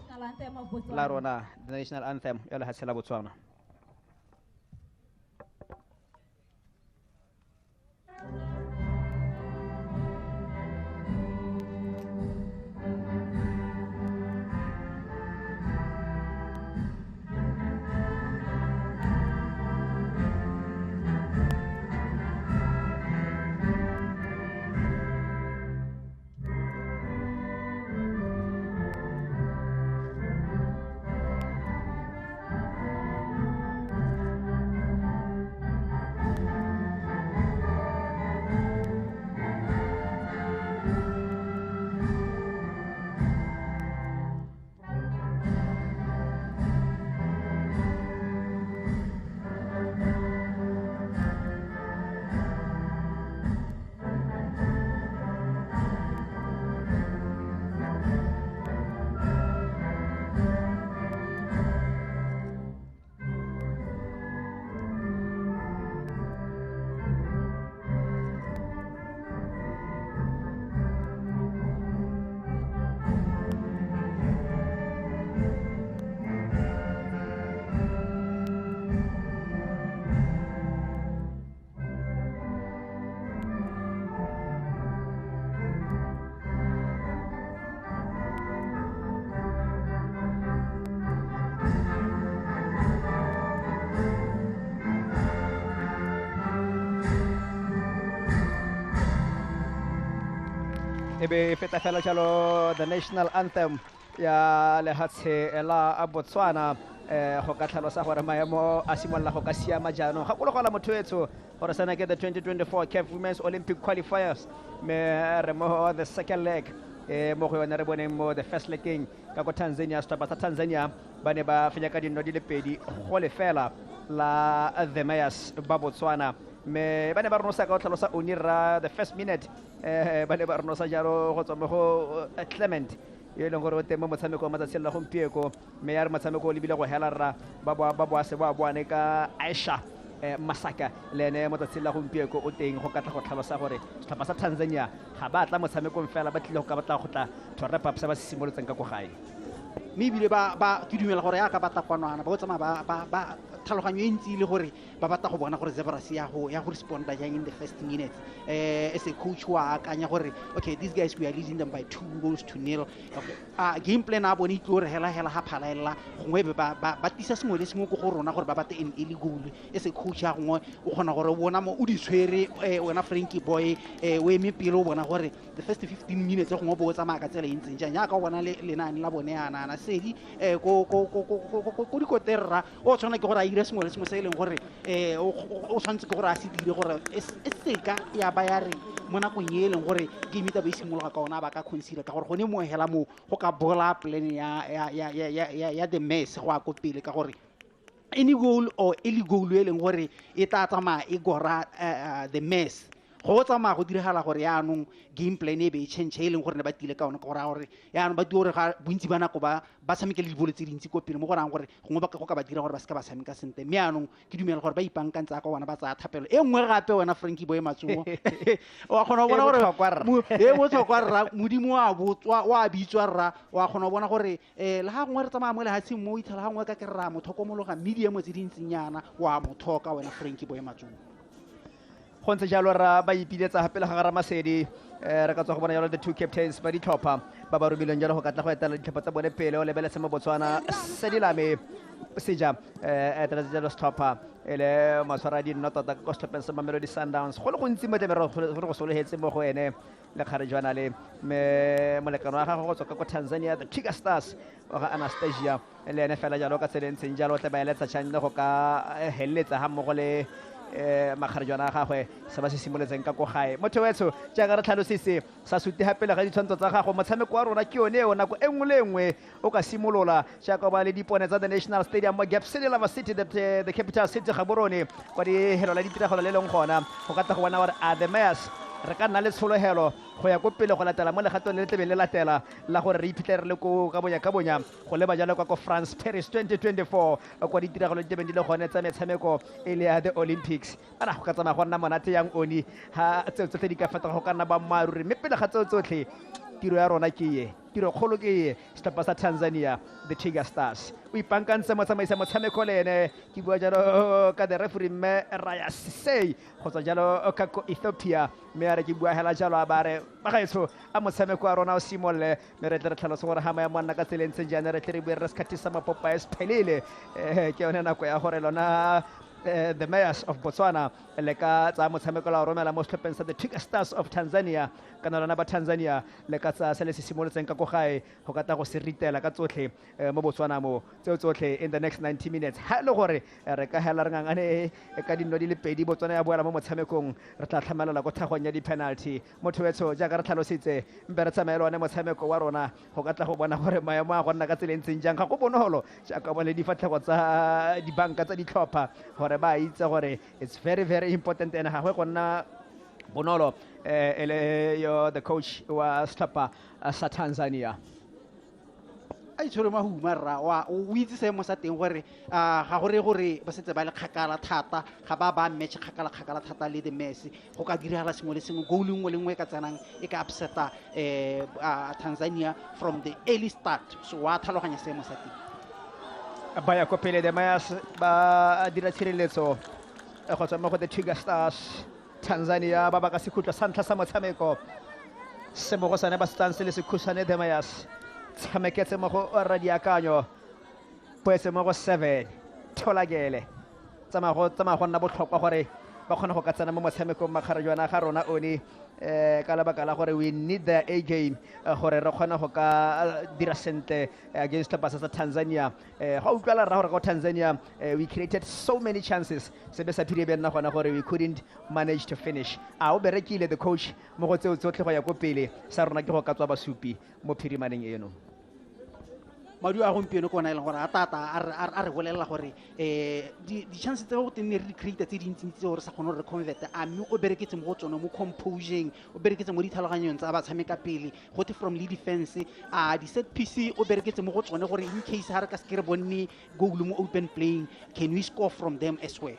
la rona the national anthem ya lefatshe la Botswana ebe feta fela jalo the national anthem ya lefatshe la Botswana go ka tlhalosa gore maemo a simolola go ka siama jaanong gakologola motho wetso gore sana ke the 2024 CAF Women's Olympic Qualifiers me re mo the second leg mo go yone re boneng mo the first legging ka go Tanzania setlhopha sa Tanzania ba ne ba fenya ka dinno di le pedi go lefela la the Mayas ba Botswana me ba ne ba renosa ka go tlhalosa onira the first minute ba ne ba renosa jalo go tswa mo go Clement yo e leng gore o teng mo motshameko wa matsatsi la gompieko me ya re motshameko o lebile go hela rra ba boase ba boane ka Aisha Masaka le ene motsatsi la gompieko o teng go ka tla go tlhalosa gore setlhopha sa Tanzania ga ba tla motshamekong fela ba tlile go ka batla go tla thora papsa ba se simolotseng ka go gae mme ebile ba ke dumela gore ya ka batla kwanwana ba o tsamaya ba tlhaloganyo e ntsi le gore ba batla go bona gore Zebras ya go responda jang in the first minutes as a coach wa akanya gore okay these guys we are leading them by 2-0 okay game plan a bone itlo re hela ha phalaela gongwe ba tisa sengwe le sengwe go go rona gore ba bate in early goal as a coach ya gongwe o kgona gore bona mo o di tshwere wena Frankie boy o eme pele o bona gore the first 15 minutes gongwe bo tsamaya ka tsela e ntseng jang ya ka bona le lenane la bone yana sedi go dikoterra o tshwana ke gore a ira sengwe le sengwe se e leng gore o tshwanetse ke gore a se dire gore e seka ya ba ya re mo nakong e leng gore game ta ba isimologa ka ona ba ka consider ka gore gone mo hela mo go ka bola plan ya the mess go a go pele ka gore any goal or early goal e leng gore e tla tsamaya e gora the mess go tsamaya go diragala gore yaanong game plan e be e change e leng gore ne ba tile ka ona ka gore yaanong ba dire gore ga bontsi ba nako ba tshameke le dibolo tse dintsi ko pele mo gorang gore gongwe ba go ka ba dira gore ba seka ba tshameka sentle mme yaanong ke dumela gore ba ipankantsa ka ona ba tsaya thapelo e nngwe gape wena Frankie boy matsogo wa kgona go bona gore botlhokwa rra modimo wa bitswa rra wa kgona go bona gore le ga gongwe re tsamaya mo lehatsheng mo itlhala ga ngwe ka ke rra motlhokomologa medium tse dintsinyana wa mothoka wena Frankie boy matsogo go ntse jalo ra ba ipiletsa gape le ga ra masedi re ka tswa go bona jalo the two captains ba ditlhopha ba ba rubileng jalo go ka tla go etela ditlhopha tsa bone pele o lebeletse mo Botswana Sedilame seja etela jalo setlhopha ele maswara di nna tota ko setlhopheng sa Mamelodi Sundowns go le gontsi mo temero go sologetse mo go ene le kgarejwana le molekano wa gagwe go tswa ko Tanzania the Tiger Stars wa ga Anastasia le ene fela jalo ka tselentseng jalo tla ba eletsa tshwanne go ka heletsa ha mmogo le makgarejwana a gagwe se ba se simoletseng ka ko gae motho wetso jaaka re tlhalositse sa suti gapele ga ditshwantsho tsa gago motshameko wa rona ke yone o nako e nngwe le nngwe o ka simolola jaaka ba le dipone tsa the National Stadium mo Gap City Lava City the capital city Gaborone kwa di helo la ditiragalo le leng gona go ka tla go bona gore the Mayas re ka nna le tsholohelo go ya ko pele go latela mo legatong le tlebe le latela la gore re iphitlhe re le ko ka bonya go leba jalo kwa ko France Paris 2024 kwa ditiragalo di le gone tsa metshameko e le ya the Olympics ana go ka tsamaya go nna monate yang oni ha tseo tsotlhe di ka feta go ka nna ba mmaruri mme pele ga tseo tsotlhe tiro ya rona ke ye tiro kgolo ke ye setlhopha sa Tanzania the Tiger Stars o ipankantse motsamaisa motshameko le ene ke bua jalo ka the referee mme Raya Sisei go tswa jalo ka ko Ethiopia mme a re ke bua hela jalo a bare bagaetsho a motshameko wa rona o simolle mme re tle re tlhalosa gore ga maya monna ka tseleng tse jana re tle re bue re sekatisa mapopa a sephelele ke yone nako ya gore lona the Mayas of Botswana le ka tsa motshameko la romela mo setlhopheng sa the Tiger Stars of Tanzania kana lona ba Tanzania le ka tsa se le se simolotseng ka go gae go ka ta go se ritela ka tsotlhe mo Botswana mo tseo tsotlhe in the next 90 minutes ha le gore re ka hela re ngangane ka dinno di le pedi Botswana ya boela mo motshamekong re tla tlhamelela go thagong ya di-penalty motho wetso jaaka re tlhalositse mbe re tsamaela one motshameko wa rona go ka tla go bona gore maemo a go nna ka tselentseng jang ga go bonolo jaaka bone difatlhego tsa dibanka tsa ditlhopha gore ba itse gore it's very very important and ha go nna bonolo yo the coach wa setlhopha sa Tanzania a itshwere mahuma rra o itse seemo sa teng gore ga gore ba setse ba le kgakala thata ga ba match kgakala thata le the Messi go ka diragala sengwe le sengwe goal nngwe le nngwe ka tsanang e ka upseta Tanzania from the early start so wa tlhaloganya seemo sa teng ba ya ko pele the Mayas ba dira tshireletso go tswa mo go the Tiger Stars Tanzania ba ba ka sekhutla sa ntlha sa motshameko se mo go sane ba stance le sekhushane the Mayas tshameketse mo go radiakanyo poetse mo go 7 tholagele tsama go nna botlhokwa gore ba kgona go ka tsena mo motshamekong makgarajana ga rona one ka lebaka la gore we need the A game gore re kgona go ka dira sentle against setlhopha sa Tanzania ga utlwala ra gore go Tanzania we created so many chances se be sa phiri be nna gona gore we couldn't manage to finish a o berekile the coach mo go tseo tsotlhe go ya go pele sa rona ke go ka tswa basupi mo phirimaneng eno madu a gompieno kona e leng gore a tata a re bolelela gore di-chance tse go tenne re di-creator tse dintsintsi gore sa kgone gore re convert a mme o bereketse mo go tsone mo composing o bereketse mo ditlhaloganyong tsa batshameka pele gote from le defense a di-set piece o bereketse mo go tsone gore in case ga re ka seke re bonne goal mo open playing can we score from them as well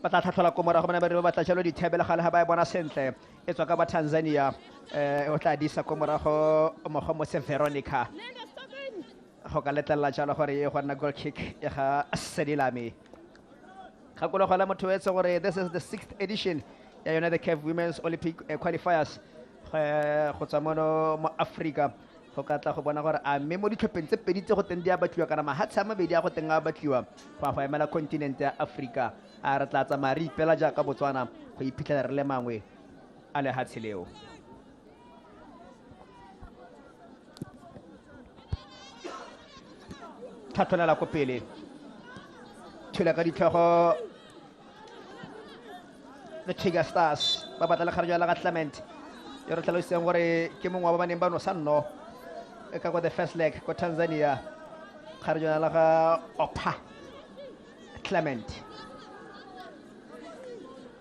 ba tla tlhatlhola ko morago bana ba re ba tla jalo dithebele gale ga ba e bona sentle e tswa ka ba Tanzania o tla disa ko morago mo se Veronica go ka letlelela jalo gore e go nna goal kick ya ga Sedilame kgakologo la motho etse gore this is the 6th edition ya yona the CAF Women's Olympic Qualifiers go tswa mo Africa go ka tla go bona gore a mme mo ditlhopheng tse pedi tse go teng di a batliwa kana mahatshe a mabedi a go teng a batliwa go a go emela continent ya Africa a re tla tsamaya re ipela jaaka Botswana go iphitlhela re le mangwe a lehatshe leo tlhatlholela ko pele thula ka ditlhogo the Tiger Stars ba batla le kgarjo la ga Clement yo re tlhalositseng gore ke mongwe wa ba baneng ba no sa nno ka go the first leg ko Tanzania kgarjo la ga Opa Clement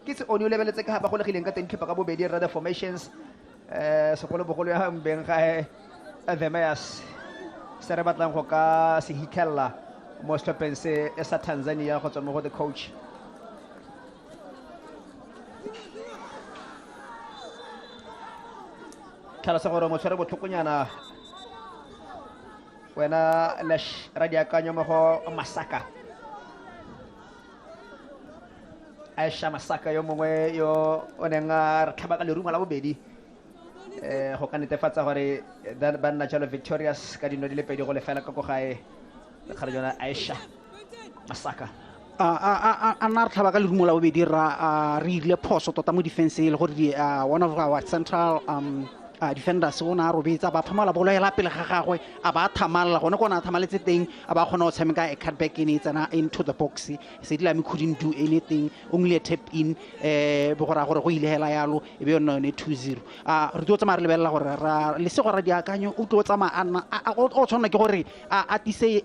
ke se oni o lebeletse ka ba go legileng ka teng tlhopa ka bobedi rather formations segolo bogolo ya mbeng ga the Mayas se re batlang go ka se hitlhella mo setlhopheng se sa Tanzania go tswa mo go the coach tlhalosa gore mo tshwere botlhokonyana wena Lash radiakanyo mo go Masaka Aisha Masaka yo mongwe yo o neng a re tlhaba ka leruma la bobedi go ka netefatsa gore ba nna jalo victorious ka dino di le pedi go lefela ka ko gae le kgare jona Aisha Masaka a nna re tlhaba ka lerumo la bobedi re ile phoso tota mo defense le gore one of our central defenders o na a robetsa ba phamala bolo ya la pele ga gagwe a ba thamalla gone kona a thamaletse teng a ba kgona go tshameka a cutback in tsena into the box Sedilame couldn't do anything only a tap in bo gore go ile hela yalo e be yone 2-0 re tlo tsamaya re lebella gore le se gore di akanyo o tlo tsamaya o tshwana ke gore a tise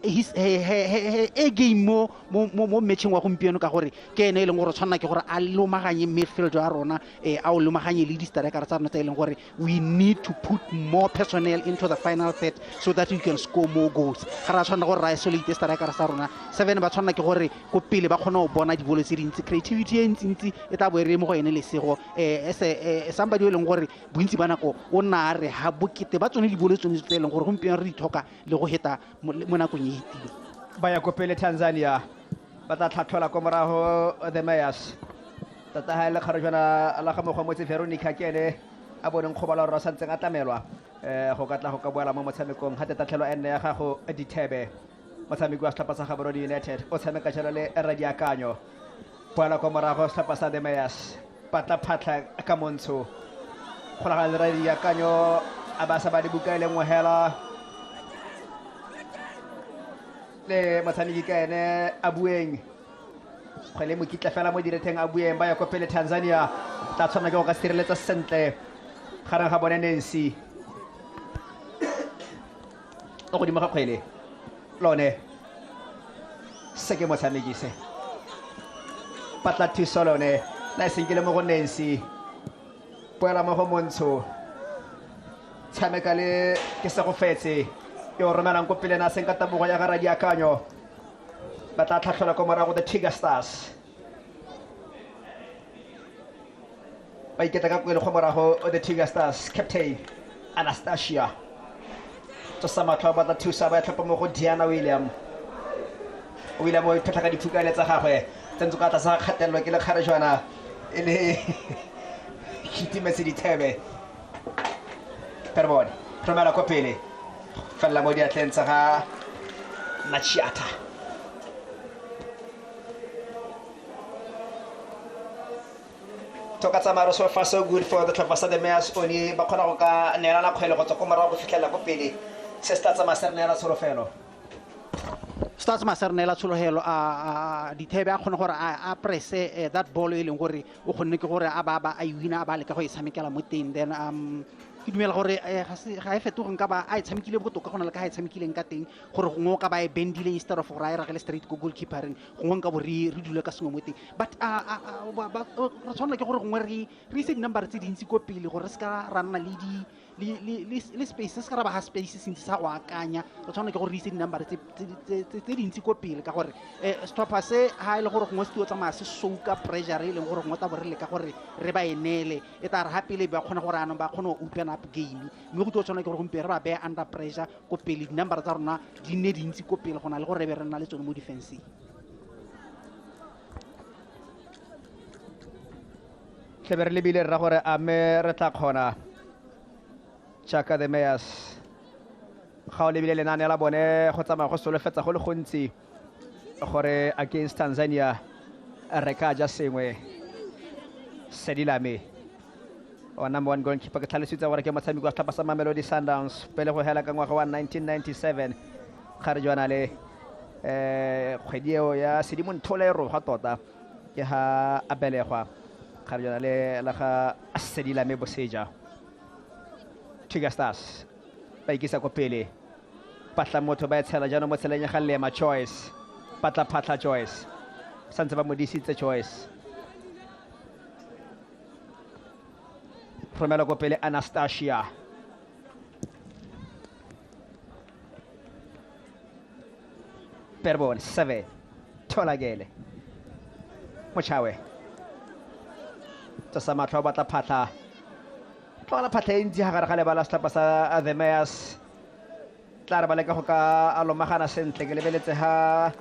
a game mo matching wa gompieno ka gore ke ene e leng gore tshwana ke gore a lomaganye midfield ya rona a o lomaganye le di striker tsa rona tse e leng gore we need to put more personnel into the final third so that we can score more goals ga ra tshwana gore ra isolate striker sa rona 7 ba tshwana ke gore go pele ba kgona go bona dibolo tse dintsi creativity e ntsi e tla bo re mo go ene lesego somebody o leng gore bontsi ba nako o nna re ha bokete ba tsone dibolo tsone tse leng gore gompieno re di tlhoka le go heta mo nakong e hitile ba ya ko pele Tanzania ba tla tlhatlhola ko morago the Mayas tata ha le kgare jona la ga mogwa motse Veronica ke ene a boneng kgobala re sa ntseng a tlamelwa go ka tla go ka boela mo motshamekong ga tetatlhelo ene ya gago dithebe motshameki wa setlhopha sa Gaborone United o tshameka jalo le radiakanyo boela ko morago setlhopha sa the Mayas patla phatla ka montsho go la le radiakanyo a ba sa ba di buka ile ngwe hela le motshameki ka ene a bueng kgwele mokitla fela mo diretheng a bueng ba ya ko pele Tanzania tla tshwana ke go ka sireletsa sentle garang ga bone Nancy o godimo ga kgwele lone se ke motshameki se patla thuso lone la senkele mo go Nancy poela mo go Montsho tshameka le ke se go fetse yo romelang ko pele na senka tabogo ya ga radiakanyo ba tla tlhatlhola ko morago the Tiger Stars ba iketa ka kwele go morago the Tiger Stars captain Anastasia tsa matlho ba tla thusa ba tlhopa mo go Diana William o iphetla ka diphuka tsa gagwe tsentse ka tla sa kgatelelo ke le kgare jwana e le hitimetse dithebe perbone romela ko pele fella mo diatleng tsa ga Machiata toka tsamaro so far so good for the tlhopha the Mayors oni ba khona go ka neelana kgwele go tswa ko morago go fitlhela go pele se sta tsama se neela tsholofelo Stats master nela tshologelo a dithebe a khona gore a presse that ball e leng gore o kgonne ke gore a ba a wina a ba le ka go e tshamekela mo teng then ke dumela gore ga e fetoge ka ba a e tshamekile botoka gona le ka e tshamekileng ka teng gore go ka ba e bendile instead of gore a ragele straight go goalkeepering go nka bo re dule ka sengwe mo teng but re tshwanela ke gore gongwe re ise di-number tse dintsi ko pele gore re se ka ra nna le space se ka ra ba ha space se ntse sa go akanya re tshwanela ke gore re ise di-number tse dintsi ko pele ka gore stopper se ha e le gore gongwe se tio tsamaya se souka pressure e leng gore gongwe ta bo re le ka gore re ba enele e tla re ha pele ba kgona gore anong ba kgona go open up game mme go tlo tshwana ke gore gompe re ba bea under pressure ko pele di-number tsa rona di nne dintsi ko pele go na le gore re be re nna le tsone mo defenseng tlebe re lebile rra gore a me re tla kgona jaaka the Mayors ga o lebile lenane la bone go tsamaya go solofetsa go le gontsi gore against Tanzania re ka ja sengwe Sedilame o number 1 goalkeeper ke tlhalositse gore ke motshameko wa setlhopha sa Mamelodi Sundowns pele go hela ka ngwaga wa 1997 ga re jwana le kgwedi eo ya Sedimonthole ro ga tota ke ha a belegwa ga re jwana le la ga Sedilame Boseja Tiger Stars ba ikisa ko pele patla motho ba etshela jana mo tseleng ga Lema Choice patla Choice santse ba modisitse Choice romela ko pele Anastasia Perbon 7 Tolagele Mochawe tsa matlo ba tla patla tlola patla ntsi ha gare ga le bala setlhopha sa the Mayors tla re ba leka go ka alomagana sentle ke lebeletse ha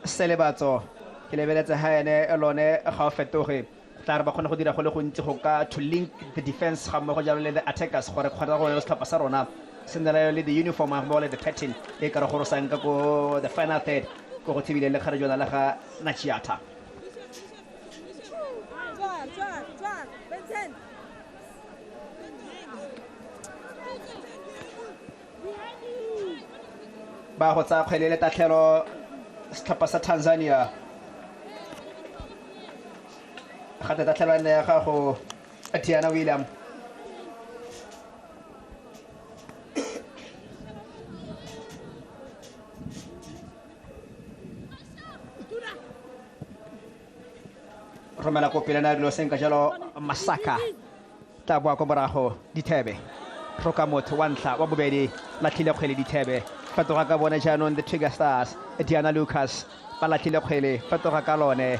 Selebatso ke lebeletse ha ene lone ga o fetoge tla re ba kgona go dira go le gontsi go ka to link the defense ga mo go jalo le the attackers gore kgona go le setlhopha sa rona se nela le the uniform mo le the pattern e ka re go rosa nka ko the final third go go tshebile le kgare jona la ga Nachiata ba go tsa kgwele le tatlhelo setlhopha sa Tanzania ga ta tatlhelo ya gago Atiana William romela ko pele na dilo senka jalo Masaka tla boa ko morago Dithebe roka motho wa ntlha wa bobedi latlhile kgwele Dithebe fetoga ka bona jaanong the Tiger Stars Diana Lucas ba latlhile kgwele fetoga ka lone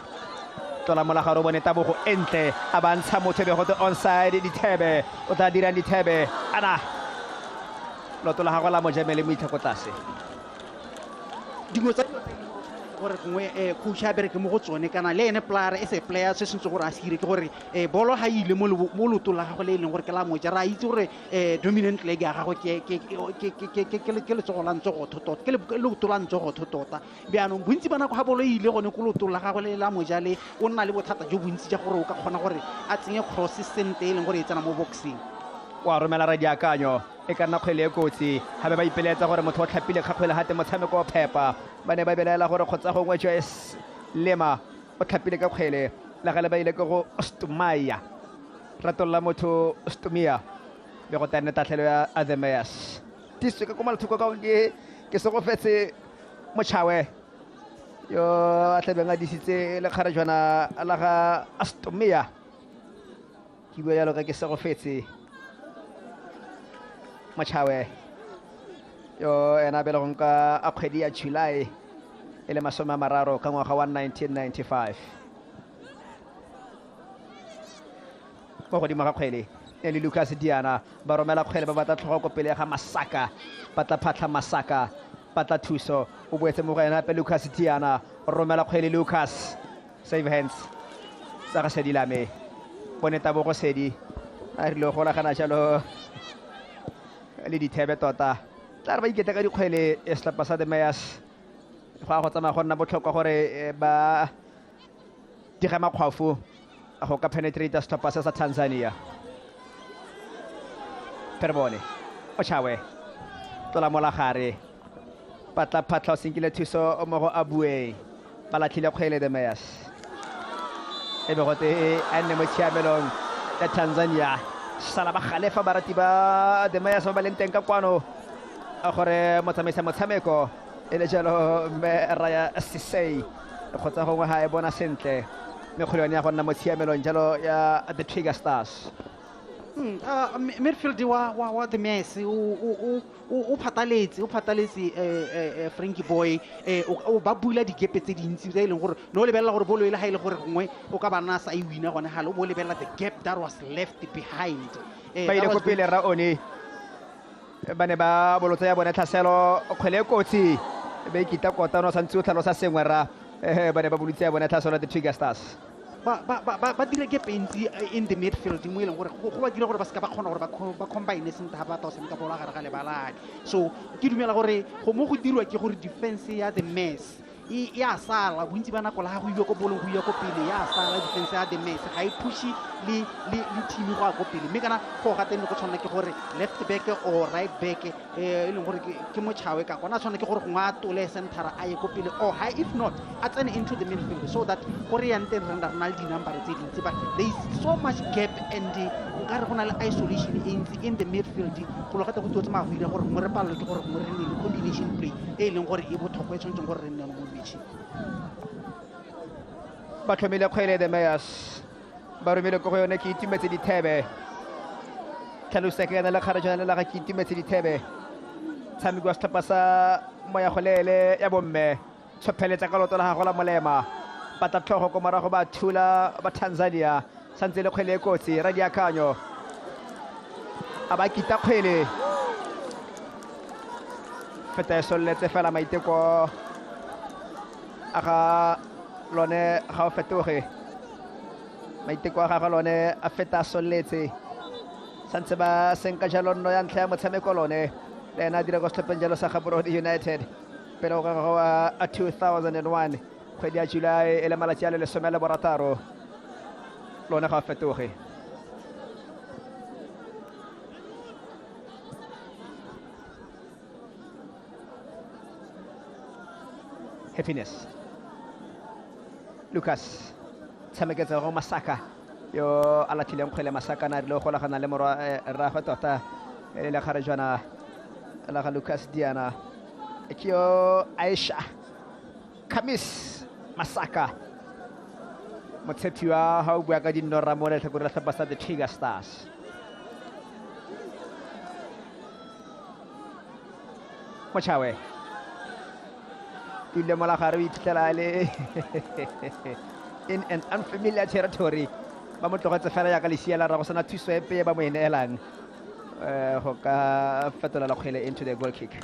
tola molagaro bone tabogo entle a ba ntsha motho be go onside Dithebe o tla dirang Dithebe ana lotola ga go la mojemele mo itlhako tlase dingwe tsa gore gongwe coach a bereke mo go tsone kana le ene player e se player se sentse gore a se dire ke gore bolo ha ile mo loto la gagwe le e leng gore ke la moja ra itse gore dominant leg ya gagwe ke letsogo la ntsogo thotota ke loto la ntsogo thotota beanong bontsi ba nako ga bolo ile gone ko loto la gagwe le la moja le o nna le bothata jo bontsi ja gore o ka kgona gore a tsenye cross sente e leng gore e tsena mo boxing wa romela ra diakanyo e ka nna kgwele e kotsi gape ba ipeletsa gore motho o tlhapile kgakgwele gate motshameko wa phepa ba ne ba belela gore kgotsa gongwe Joyce Lema o tlhapile ka kgwele la gale ba ile ke go Stumaya ratolola motho Stumia be go tane tatlhelo ya the Mayors tiswe ka komalthoko ka ke se go fetse Mochawe yo a tlebeng a disitse le kgare jwana la ga Stumia ke bua yalo ka ke se go fetse Mochawe yo ena bele go nka a kgwedi ya July e le 30 ka ngwaga wa 1995 mo godimo ga kgwele e le Lucas Diana ba romela kgwele ba batla tlhogo ko pele ga Masaka batla phatla Masaka batla thuso o boetse mo go ena pe Lucas Diana romela kgwele Lucas save hands sa ga Sedilame boneta bo go Sedi a rile go la gana jalo le Dithebe tota tla re ba iketa ka dikgwele e setlhopha sa the Mayors go a go tsamaya go nna botlhokwa gore ba dige makgwafo go ka penetrate stopper sa Tanzania. Perbone o chawe tola mola gare patla phatla singile thuso mo go abue balatlhile kgwele the Mayas e be gote ene mo tshiamelong ya Tanzania sala ba khalefa barati ba the Mayas ba lenteng ka kwano a gore motsamaisa motshameko e le jalo me raya sisei khotsa go ha e bona sentle me kgolwane ya go nna mo tshiamelong jalo ya the Trigger Stars. Midfield wa the Messi o phataletse Frankie Boy o ba bula digepe tse dintsi tse ileng gore no lebella gore bolo ile ha ile gore gongwe o ka bana sa e wina gone halo mo lebella the gap that was left behind ba ile go pele ra one ba ne ba bolotsa ya bona tlhaselo kgwele kotsi be ikita kota no santse o tlhalosa sengwe ra ba ne ba bolotsa ya bona tlhaselo the Trigger Stars ba dire gap in the midfield mo ileng gore go ba dira gore ba ska ba kgona gore ba combine sentle ha ba tao senka bola gare ga lebaladi so ke dumela gore go mo go dirwa ke gore defense ya the Mess ya sala bontsi ba nako la go iwa ko bolong go iwa ko pele ya sala defense ya the Mess ga e pushi le team go a ko pele mme kana go ga teng go tshwana ke gore left back or right back e leng gore ke mo chawe ka kona tshwana ke gore go nga tole center a ye ko pele or high if not a tsene into the midfield so that gore ya nteng renda Ronaldo number tse dintsi but there is so much gap and nka re gona le isolation in the midfield go lo gata go totse ma go ira gore mo re pallo ke gore mo re ne le combination play e leng gore e botlhokwa e tshwantseng gore re nne mo bitsi ba tlhomile kgwele the Mayas ba romile go yone ke itimetse dithebe tlhalosa ke le kgarajana la ga ke itimetse dithebe tshamiko wa setlhopha sa moya golele ya bomme tshopheletsa ka loto la gago la molema batla tlhogo ko morago ba thula ba Tanzania santse le kgwele kotsi ra diakanyo a ba kita kgwele feta soletse fela maiteko a ga lone ga o fetoge maiteko a ga lone a feta soletse santse ba senka jalo no ya ntlha ya motshameko lone le na dira go setlhopheng jalo sa Gaborone United pero ga a 2001 kgwedi ya July e le malatsi a le 16 lone ga o fetoge Happiness Lucas tshameketsa go Masaka yo ala tlileng kgwele Masaka na le go golagana le morwa rragwe tota e le kgarejana la ga Lucas Diana ke yo Aisha Kamis Masaka motshepiwa ha o bua ka dinora mo le tlhakore la setlhopha sa the Trigger Stars Mochawe ile mola gare o iphitlhela le in an unfamiliar territory ba mo tlogetse fela ya ka lesia la ra go sana thuso epe ba mo eneelang go ka fetola la kgwele into the goal kick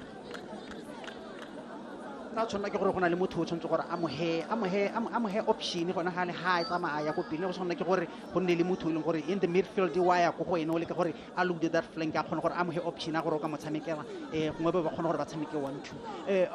ta tshwana ke gore go na le motho o tshwanetse gore amohe option gona ga le ha e tsamaya ya go pele go tshwana ke gore go nne le motho o leng gore in the midfield wa ya go ena o le ke gore a load that flank a kgona gore amohe option a gore o ka motshamekela gongwe ba kgona gore ba tshameke 1-2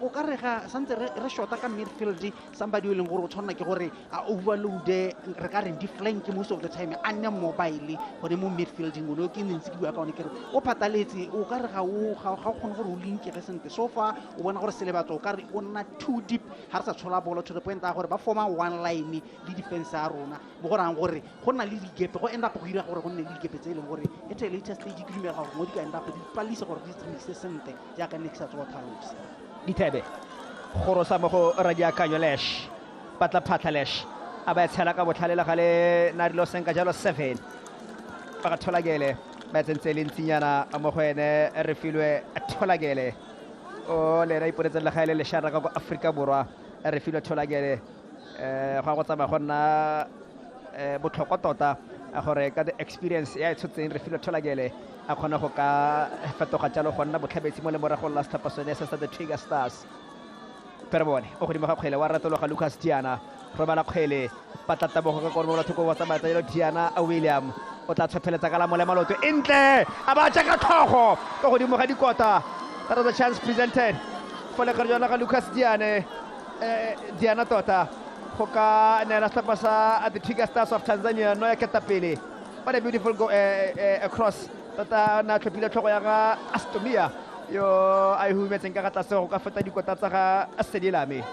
o ka re ga santse re shota ka midfield somebody o leng gore o tshwana ke gore a overload re ka re di flank most of the time a nne mobile gore mo midfield ngo no ke ntse ke bua ka one ke re o phataletse o ka re ga o kgona gore o linkege sentle so far o bona gore se le batho ka re o nna too deep ha re sa tshola bolo to the point a gore ba forma one line le defense ya rona mo go rang gore go nna le digepe go enda go ira gore go nne le digepe tse e leng gore e tse latest stage ke dumela gore mo di ka enda go di palisa gore di trise sentle ya ka next tswa thalos dithebe goro sa mo go radiakanyo lesh patla phatla lesh a ba tshela ka botlhalela gale na dilo senka jalo 7 ba ka tholagele ba tsentse le ntsinyana mo go ene re filwe tholagele o le ra ipotsa le gaele le shara ka go Afrika borwa re filwe tholagele go tsamaya go nna botlhokwa tota a gore ka the experience ya itshotseng re filwe tholagele a kgona go ka fetoga jalo go nna botlhabetsi mo le morago la setlhopha sone sa the Trigger Stars pero bone o godimo ga kgwele wa ratologa Lucas Diana robala kgwele patlata bogo ka kormola thoko wa tsamaya tsa Diana a William o tla tshepheletsa ka la mole maloto entle a ba tsa ka tlhogo go godimo ga dikota. That was a chance presented for the Lucas Diana tota go ka neela setlhopha sa the Tiger Stars of Tanzania no ya ketapele. What a beautiful go across tota na tlhophile tlhogo ya ga Astomia yo a humetseng ka tlase go ka feta dikota tsa ga Sedilame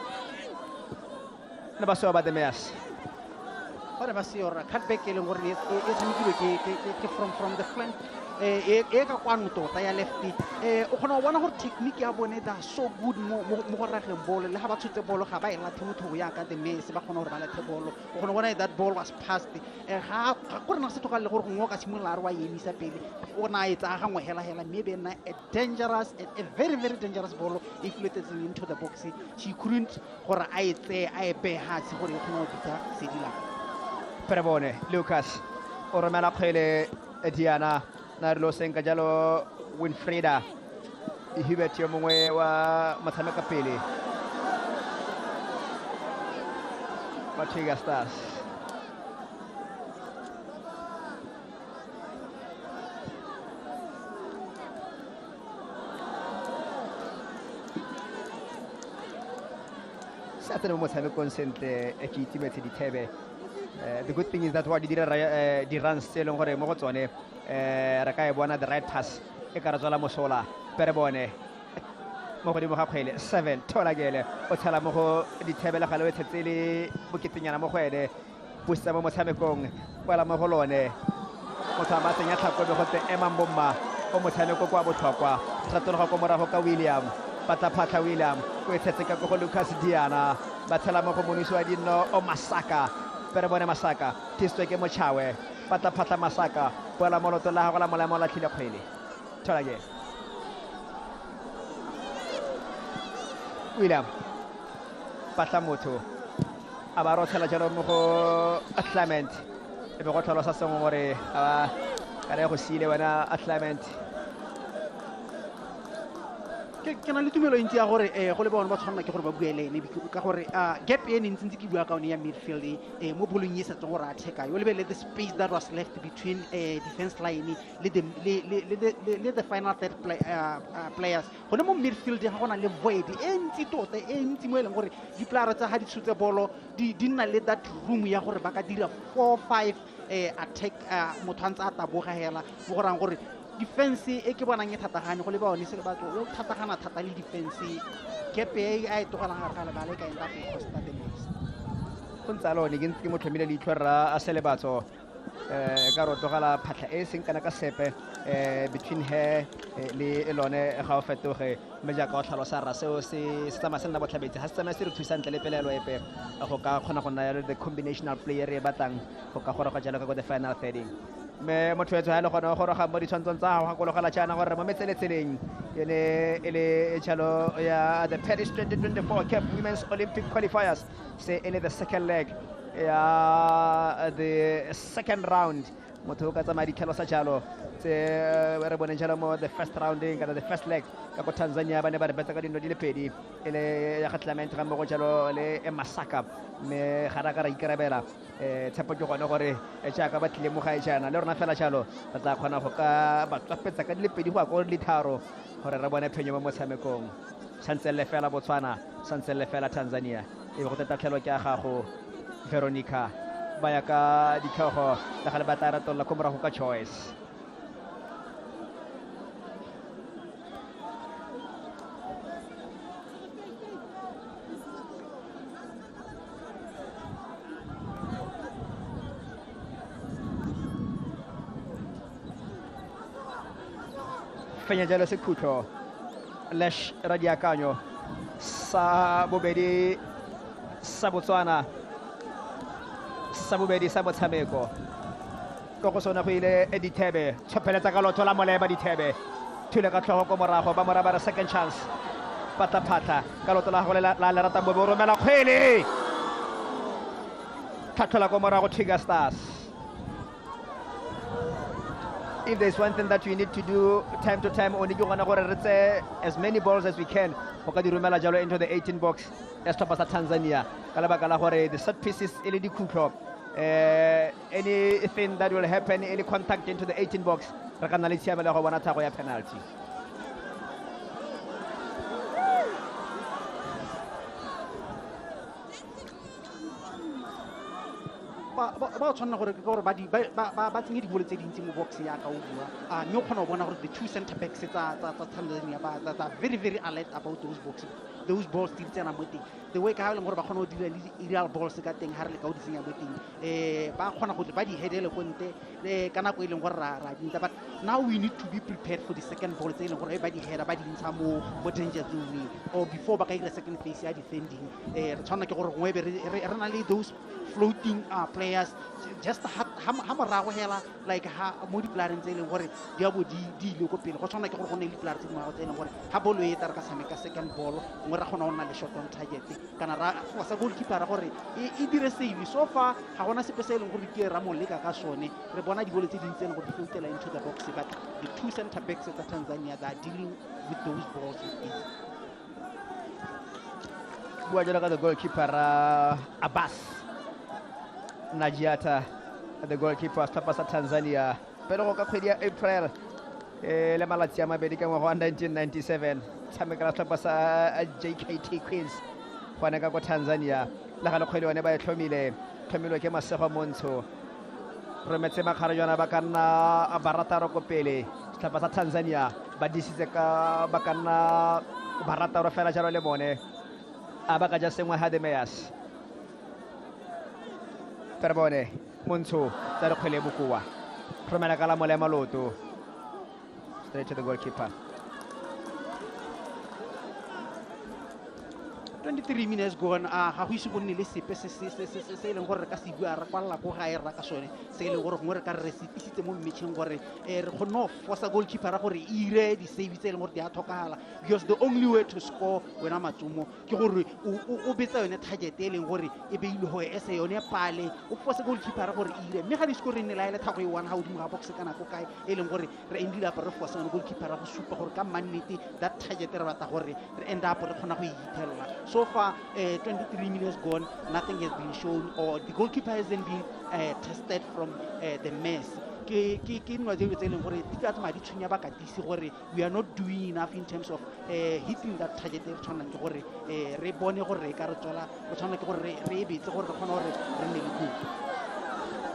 na ba so ba the Mayors. Ore ba se ora cutback e leng gore e tshamekilwe ke from the flank e ka kwano tota ya lefty o khona bona gore technique ya bone da so good mo go rageng ball le ha ba tshotse ball ga ba e lathe motho ya ka the Messi ba khona gore ba lathe ball o khona bona that ball was passed ga go rena se toka le gore go ka simolola re wa emisa pele o na e tsa gangwe hela maybe na a dangerous a very very dangerous ball if let it into the box she couldn't gore a etse a e beha se gore e khona go bitsa sedila Perebone Lucas o romela kgwele Diana na re lo senka jalo Winfrida Hubert yo mongwe wa motshameka pele wa Tiger Stars. Sa tena mo motshamekong sentle ke itimetse dithebe. The good thing is that what di runs tse leng gore mo go tsone re ka e bona the right pass e ka re tswala mosola Perebone mo godimo ga kgwele 7 Tolagele o tshela mo go dithebela gale o tshetse le boketenyana mo go ene busa mo motshamekong kwala mo go lone motho a matsenya tlhakobe go te Emambomma o motshameko kwa botlhokwa tratologa go morago ka William pataphatla William o tshetse ka go Lucas Diana ba tshela mo go monisiwa dino o Masaka Perebone Masaka tistwe ke Mochawe pataphatla Masaka bola moloto la go la molemo la tlhile kgwele Tolage William patla motho a ba rotlhela jalo mo go Clement e be go tlhalosa sengwe gore a ka re go sile wena Clement ke na le tumelo ntse ya gore go le bona ba tshwanela ke gore ba buelene ka gore gap e ntse ke bua ka one ya midfield mo bolong e setso gore a theka yo lebele the space that was left between defense line le the final third players gone mo midfield ga gona le void e ntse tota e ntse mo eleng gore di players tsa ha di tshutse bolo di nna le that room ya gore ba ka dira 4-5 attack motho ntse a taboga hela mo gorang gore defense e ke bonang e thatagane go le ba one se le batho o thatagana thata le defense gap e a e togalang ga le ba le ka enta go costa the next go ntse alone ke mo tlhomile leitlho ra a se le batho ka ro togala phatla e seng kana ka sepe between her le elone ga o fetoge mme ja ka o tlhalosa ra seo se tsama se nna botlhabetse ha se tsama se re thusa ntle le pelelo epe go ka khona go nna the combinational player e batang go ka gore ga jalo ka go the final third me motho etso ha le gona gore ga mo di tshwantsong tsa go gologela jana gore mo metseletseleng ene ele chalo ya the Paris 2024 Cape Women's Olympic Qualifiers say in the second leg the second round motho ka tsama di tlhalosa jalo se re bone jalo mo the first rounding kana the first leg ka go Tanzania ba ne ba re betsa ka dino di le pedi ele ya Clement ga mo go jalo le Masaka me gara ka ra ikarabela tshepo ke gone gore jaaka ba tlile mo ga jana le rona fela jalo ba tla kgona go ka ba tswapetsa ka dilepedi go go le tharo gore re bone phenyo mo motshamekong santsele fela Botswana santsele fela Tanzania e go teta tlhelo ke a gago Veronica ba ya ka ditlhogo la gale ba tla ratolla ko morago ka choice fenya jalo sekhutlho Lesh Radiakanyo sa bobedi sa Botswana sa bobedi sa motshameko go go sona go ile dithebe tshopheletsa ka lotho la moleba dithebe thule ka tlhogo ko morago ba moraba re second chance pataphatla ka lotho la go la rata mo romela kgwele tlhathola ko morago Tiger Stars. If there's one thing that we need to do time to time, only you wanna go as many balls as we can. Rumela Jalo into the 18 box. Estopasa Tanzania. Kalabakala Hore, the set pieces, LED Kukro. Anything that will happen, any contact into the 18 box, Rakanalicia Wanatagoya penalty. ba tshwanna gore ke gore ba tsenye dibolo tse dintsi mo box ya ka o bua mme o kgona go bona gore the two center backs tsa Tanzania ba very very alert about those balls di tsena mo teng the way ka ha le gore ba kgona go dira ideal balls ka teng ha re le ka o di tsenya mo teng ba kgona go ba di headele go nte ka nako e leng gore ra dinta but now we need to be prepared for the second ball tse e leng gore ba di header ba di ntsha mo danger zone or before ba ka ira second phase ya defending re tshwana ke gore ngwe re na le those floating players just ha morago hela like ha mo di players tse e leng gore di a bo di ile ko pele go tshwana ke gore go ne le players tse e leng gore ha bolo e tara ka tshameka second ball ngwe ra gona go nna le shot on target kana ra sa goalkeeper gore e dire save so far ha gona sepe se e leng gore ke ra mo leka ka sone re bona dibolo tse dintse le go di floatela into the box but the two center backs of Tanzania that are dealing with those balls with ease. Bua jala ka the goalkeeper Abbas Najiata, the goalkeeper Stapa sa Tanzania. Pero go ka kgwedi ya April le malatsi a mabedi ka ngwaga wa 1997 tshamekela Stapa sa JKT Queens gona ka go Tanzania la ga le kgwedi one ba e tlhomilwe ke Masego Montsho re metse makgara jona ba ka nna barataro ko pele Stapa sa Tanzania ba disitse ka ba ka nna barataro fela jalo le bone a ba ka ja sengwe ha de Meyers Perbone, Montsho, tsa re kgwele bokoa. Romela ka la mole maloto. Straight to the goalkeeper. 23 minutes gone ga go ise go nne le sepe se e leng gore re ka se bua re kwalla go ga e ra ka sone se e leng gore gongwe re ka re sepisitse mo mmetšheng gore re kgonne go force goalkeeper gore e ire di-save tse e leng gore di a tlhokagala because the only way to score wena matsomo ke gore o betsa yone target e leng gore e beile go ese yone pale o force goalkeeper gore e ire mme ga di score ne la ile thago e one ha o dimo ga box ka nako kae e leng gore re endile up re force yone goalkeeper go supa gore ka mannete that target re rata gore re end up re kgona go iphelela so far 23 minutes gone nothing has been shown or the goalkeeper hasn't been tested from the mess ke nngwe tse tse leng gore di ka tsama di tshwenya ba katisi gore we are not doing enough in terms of hitting that target e tshwanang ke gore re bone gore e ka re tswela go tshwana ke gore re e betse gore re kgona gore re nne le goal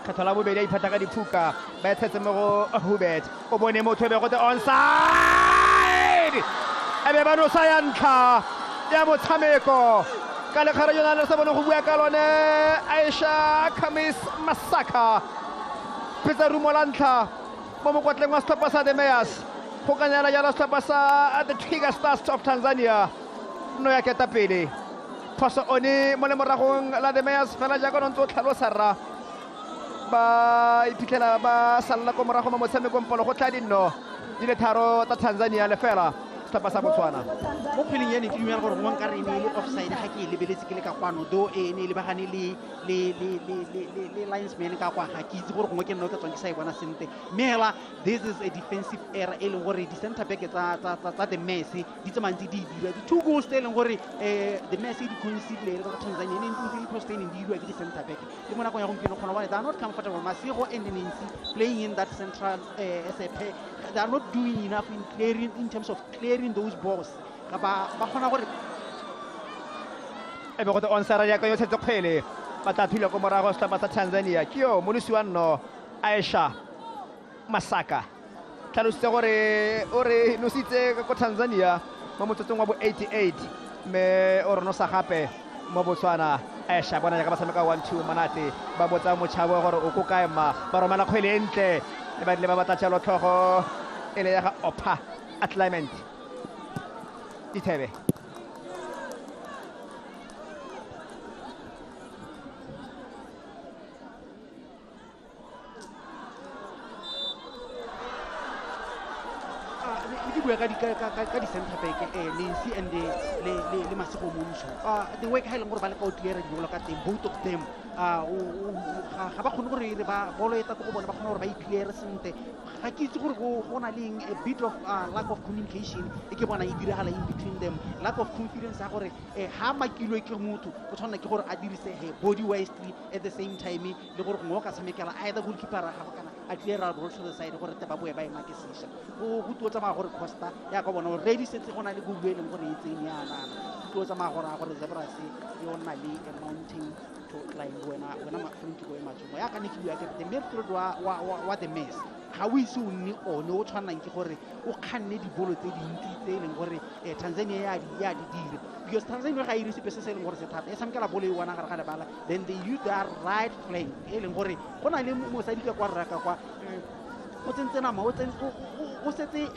kgetho la bobedi a iphata ka diphuka ba ethetse mo go Hubert o bone motho e be go the onside e be ba no sa ya ntlha ya motshameko ka lekgara jona le sa bone go bua ka lone Aisha Khamis Masaka pizza rumo la ntlha mo mokotleng wa Stapa sa de Meyers go kanyana jala Stapa sa the Tiger Stars of Tanzania no ya keta pele phoso one mo le moragong la de Meyers fela jaaka no ntse o tlhalosa rra ba iphitlhela ba salla ko morago mo motshamekong polo go tla dinno di le tharo ta Tanzania le fela Stapa sa Botswana mo kgweleng ya ne ke dumela gore mo nka re ne le offside ga ke lebeletse ke le ka kwano do e ne le bagane le linesman ka kwa ga ke itse gore gongwe ke nna o ka tswang ke sa e bona sentle mme hela this is a defensive error e leng gore di-center back tsa the Messi di tsamantse di dira di-two goals tse e leng gore the Messi di concedile ka Tanzania ne ntse di postane di dirwa ke di-center back le mo nakong ya gompieno kgona bone they are not comfortable Masego and Nancy playing in that central as a pair they are not doing enough in terms of clearing those balls ba kgona gore e be go te onsara ya ka yo setse kgwele ba tla thula ko morago Stapa sa Tanzania ke yo monisi wa nno Aisha Masaka tlhalositse gore o re nositse ko Tanzania mo motsotsong wa bo 88 mme o re nosa gape mo Botswana Aisha bona jaaka ba tshameka 1-2 monate ba botsa motšhabo gore o ko kae ma ba romela kgwele entle le ba dile ba batla tshalo tlhogo e le ya ga Opha Atlement Dithebe bua ka di-center back Nancy and le Masego Montsho the way ka e leng gore ba le ka o cleara dibolo ka teng both of them ga ba kgone gore ba bolo e tata go bone ba kgone gore ba i-cleare sentle ga ke itse gore go na leng a bit of lack of communication e ke bona e diragala in between them lack of confidence ya gore ha makilwe ke motho o tshwanela ke gore a dirise body wisely at the same time le gore gongwe o ka tshamekela either goalkeeper a gago kana a clear a roll to the side gore ba boe ba e makesisha go tuo tsamaya gore costa faster ya ka bona already setse gona le go bueleng gore itseng ya nana tlo tsa magora gore Zebras e ona le a mountain to climb wena ma front go ema tsomo ya ka ne ke bua ke the midfield wa the mess ga o ise o nne one o tshwanang ke gore o kganne dibolo tse dintsi tse e leng gore Tanzania ya di dire because Tanzania ga ire sepe se se leng gore se thata e samkela bolo e wana gare ga lebala then they use their right flank e leng gore go na le mosadi ka kwa raka kwa o tsentse nama o setse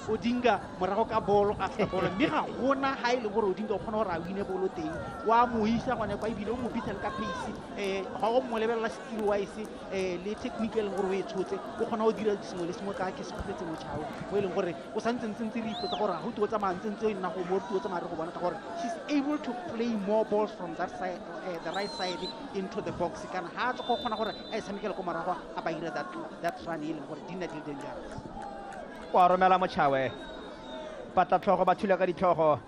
Odinga morago ka bolo after bolo mme ga gona ha ile gore Odinga o kgona gore a wine bolo teng wa mo isa gone kwa ibile o mo bitsa ka pace ga o mo lebella skill wise le technical gore o e tshotse o kgona go dira sengwe le sengwe ka ke se khupetse mo tshao o leng gore o santse ntse re ipotsa gore ha o tlo tsamaya ntse o nna go mo tlo tsamaya re go bona ka gore she's able to play more balls from that side the right side into the box kana ha tlo go kgona gore a tshamekela ko morago a ba ira that run e leng gore dina di dangerous wa romela mochawe pata tlhogo ba thula ka ditlhogo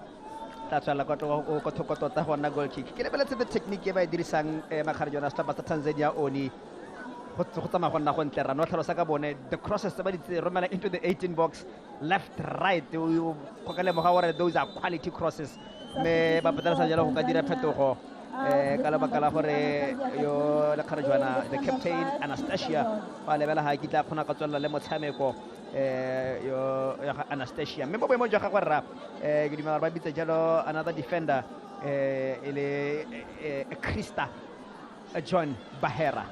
tla tswela go thokotota go nna goal kick ke lebeletse the technique e ba e dirisang Makharejana Stapa sa Tanzania oni go tsamaya go nna go ntle rano tlhalosa ka bone the crosses ba di romela into the 18 box left right go ka lemoga gore those are quality crosses me ba patala sa jalo go ka dira phetogo ka lebaka la gore yo la Kharejana the captain Anastasia ba lebela ha kitla khona ka tswela le motshameko yo Anastasia me bo mo jwa ga rra ke dimela ba bitsa jalo another defender ele Krista John Bahera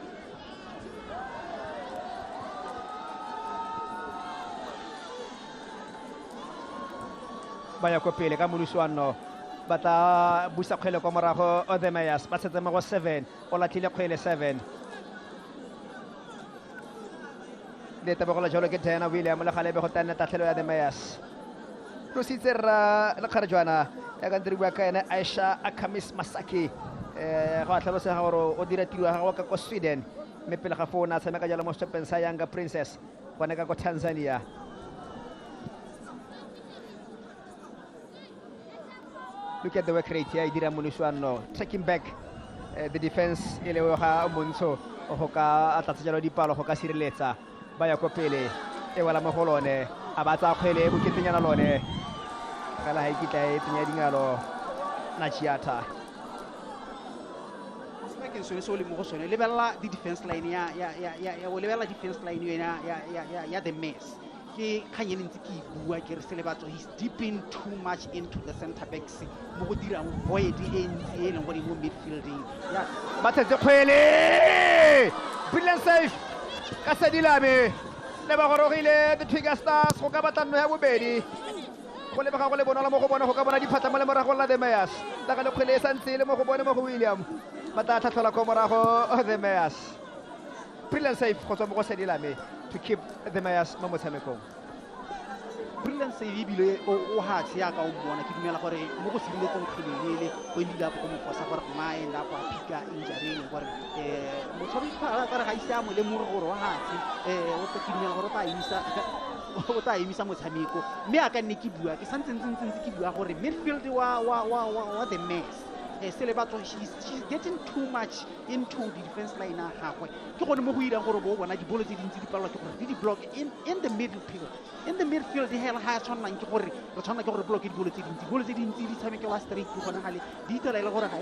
baya ko pele ka moluswano bata busa kgwele kwa morago o the Mayas ba tsetse mo go 7 o latlhile kgwele 7 le tabogola jalo ke Diana William le galebe go tana tatlhelo ya the Mayas lo sitse ra le Kharejana ya ka ndiri bua ka ena Aisha Akamis Masaki go tlhalosa gore o dira tiro ga go ka ko Sweden me pele ga fona tshameka jalo mo stopeng sa Yanga Princess gone ka ko Tanzania look at the work rate here idira Moluswano taking back the defense ile wa ga Montsho o ka atlatsa jalo dipalo go ka sireletsa ba ya ko pele e wala mo golone a ba tsa kgwele go ketenyana lone kala ha ikitla e tsenya dingalo na chiata ke sone so le mo go sone lebella di defense line ya o lebella defense line ya the mess ke khanyene ntse ke bua ke re se le batso he's deeping too much into the center backs mo go dira void e ntse e leng gore mo midfielding ya ba tsetse kgwele brilliant save ka Sedilame le ba gorogile the Twiga Stars go ka batlanno ya bobedi go le ba go le bonala mo go bona go ka bona diphatla mo le morago la the Mayas la ka le kgwele sa ntse le mo go bone mo go William ba tla tlhatlhola ko morago the Mayas brilliant save go tswa mo go Sedilame to keep the Mayas mo motshamekong brilliant save bile o hatse ya ka o bona ke dumela gore mo go sibiletseng kgwele o ile la go mo fosa gore ma enda kwa pika injury gore mo tshobi ka re ga isa mo le mo gore wa hatse o te dumela gore o ta emisa motshameko mme aka nne ke bua ke santse ke bua gore midfield wa the mess se le batho she's getting too much into the defense line a gagwe ke gone mo go irang gore bo bona dibolo tse dintsi di palwa ke gore di block in the midfield hela ha tshwanang ke gore re tshwana ke gore block dibolo tse dintsi di tshamekelwa straight go gona gale di itela ile gore ga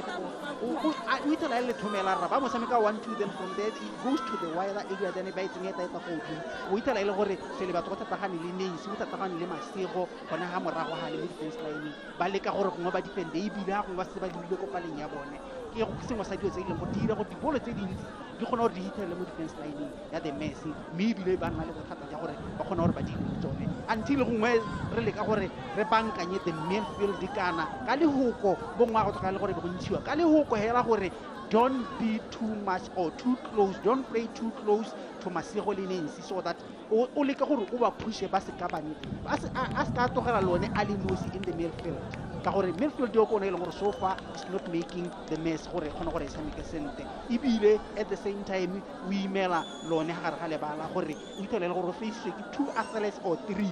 o itela ile thomela ra ba mo tshameka 1-2 then from there it goes to the wider area then ba itseng eta go di o itela ile gore se le batho go tatagane le Nesi o tatagane le Masego gona ha morago ha le defense line ba leka gore go ba defend e bila go ba se ba di ko paleng ya bone ke go sengwa sa dio tse ileng go dira go dibolo tse dintsi di gona gore di hitele mo defense line ya the Messi mme bile ba nna le bothata ja gore ba gona gore ba di tsone until gongwe re leka gore re bankanye the midfield kana ka le hoko bongwa go tloga le gore go ntshiwa ka le hoko hela gore don't be too much or too close don't play too close to Masego le Nesi so that o leka gore o ba pushe ba se ka bane a se ka togela lone a le nosi in the midfield ka gore midfield yo kone ile gore so far is not making the mess gore khona gore tshameke sente ibile at the same time we imela lone ha gare ga lebala gore o itole le gore face ke 2 athletes or 3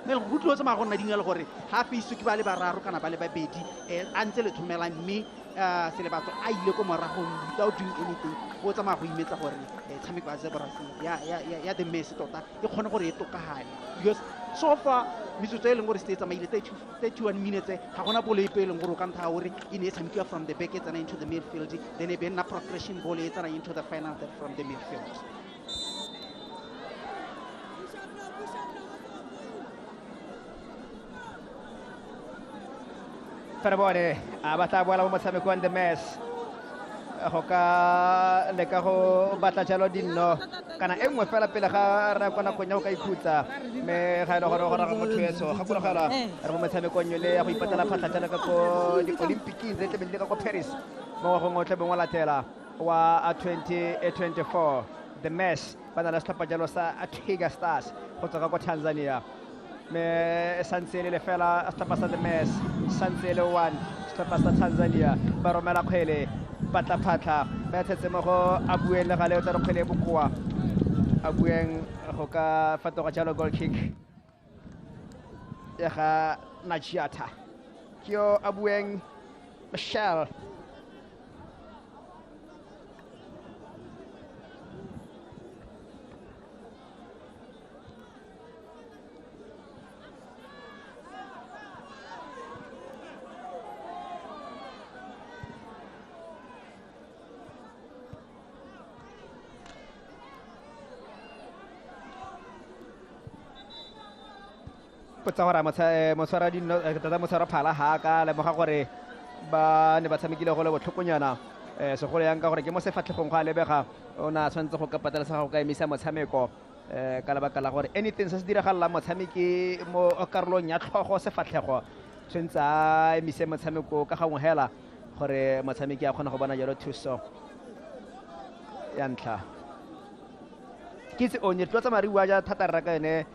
mel go tlo tsama gonna dingela gore ha face ke ba le bararo kana ba le babedi a ntse le thomela mme se le batho a ile ko morago without doing anything go tsama go imetsa gore tshameko a Zebras ya the mess tota e khone gore e tokagale because so far metsotso e leng gore se tsamaile 31 minutes ga gona bolo epe e leng gore o ka ntlha gore e ne e tshamekiwa from the back e tsena into the midfield then e be nna progression ball e tsena into the final third from the midfield. Perbone a batla boela mo motshamekong the mess go ka leka go batla jalo dinno kana e nngwe fela pele ga ra kona go nya go ka ikhutsa me ga ile gore go raga motho etso ga kula gala re mo motshamekong le ya go ipatala phatla jana ka go di Olympics tse tle le ka go Paris mo go ngotle bengwa latela wa 2024 the mess bana la stapa jalo sa Tiger Stars go tsaka go Tanzania me Sansele le fela stapa sa the mess Sansele 1 stapa sa Tanzania ba romela kgwele patla phatla ba thetse mo go a bueng le gale o tla re kgwele bokoa a bueng go ka fatoga jalo goal kick ya ga Najiata kyo a bueng Michelle Botswana motswara di tata motswara phala ha ka le moga gore ba ne ba tshamekile go le botlhokonyana se go le yang ka gore ke mo sefatlhegong ga lebega ona tshwantse go ka patela sa go ka emisa motshameko ka lebaka la gore anything se se diragala motshameki mo karolong ya tlhogo sefatlhego tshwantse a emise motshameko ka gangwe hela gore motshameki a kgona go bona jalo thuso ya ntlha ke tse o ne tlotsa mariwa ja thata rra ka ene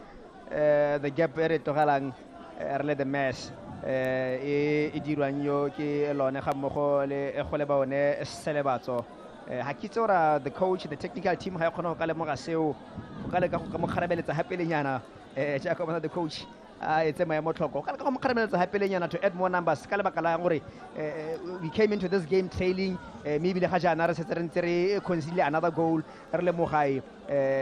the gap e re togelang re le the mess e dirwang yo ke lone ga mmogo le go le baone selebatso ha ke tsora the coach the technical team ha e kgona go ka lemoga seo go ka leka go ka mo kgarabeletsa hapelenyana jaaka bona the coach a etse maemo tlhoko ka leka go mo kgarabeletsa hapelenyana to add more numbers ka lebaka la gore we came into this game trailing maybe le ga jana re setse re ntse re concede another goal re le mo gae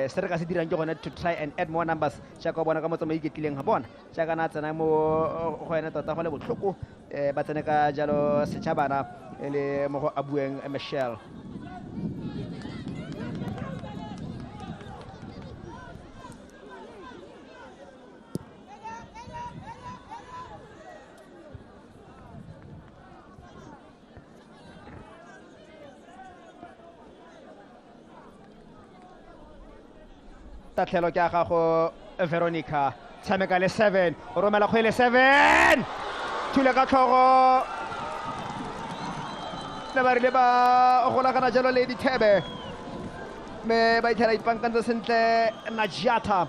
se re ka se dirang ke gone to try and add more numbers jaaka bona ka motsamao iketlileng ga bona jaaka na tsena mo go ena tota go le botlhoko ba tsene ka jalo setšhabana le mo go a bueng Michelle tatlhelo ke a gago Veronica tshameka le 7 o romela kgwele 7 thule ka tlhogo le ba rile ba golagana jalo le dithebe me ba ithela ipankantsa sentle Najiata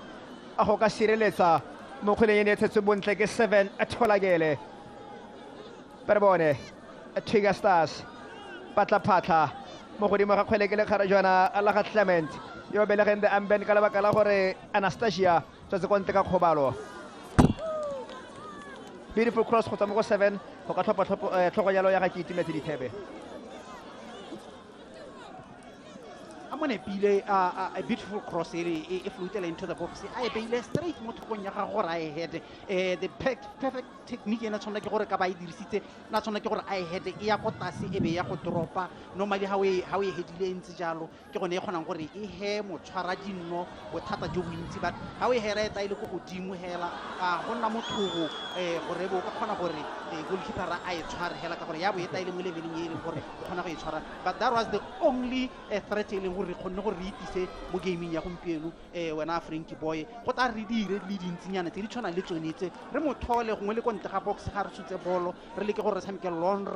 a go ka sireletsa mo kgweleng ene e tshetse bontle ke 7 a tholakele Perbone Tiger Stars patla phatla mo godimo ga kgwele ke le kgarajwana a la ga Clement yo belegeng the amben ka lebaka la gore Anastasia tsetse kontle ka kgobalo beautiful cross go tswa mo go 7 go ka tlhopha tlhogo jalo ya ga ke itumetse dithebe amone pile a beautiful cross e floatela into the box a e beile straight mo thokong ya ga gore a head the perfect technique ena tsona ke gore ka ba e dirisitse na tsona ke gore a head e ya go tase e be ya go dropa normally how e headile ntse jalo ke gone e kgonang gore e he motshwara dinno bothata jo bontsi but how e hera eta ile go godimo hela go nna mothogo gore bo ka kgona gore goalkeeper a e tshware hela ka gore ya bo eta ile mo leveleng e le gore o kgona go e tshwara but that was the only threat ile gore kgonne gore re itise mo gaming ya gompieno wena Frankie boy go ta re dire le dintsinyana tse di tshwana le tsonetse re mothole gongwe le kontle ga box ga re tshutse bolo re leke gore re tshameke long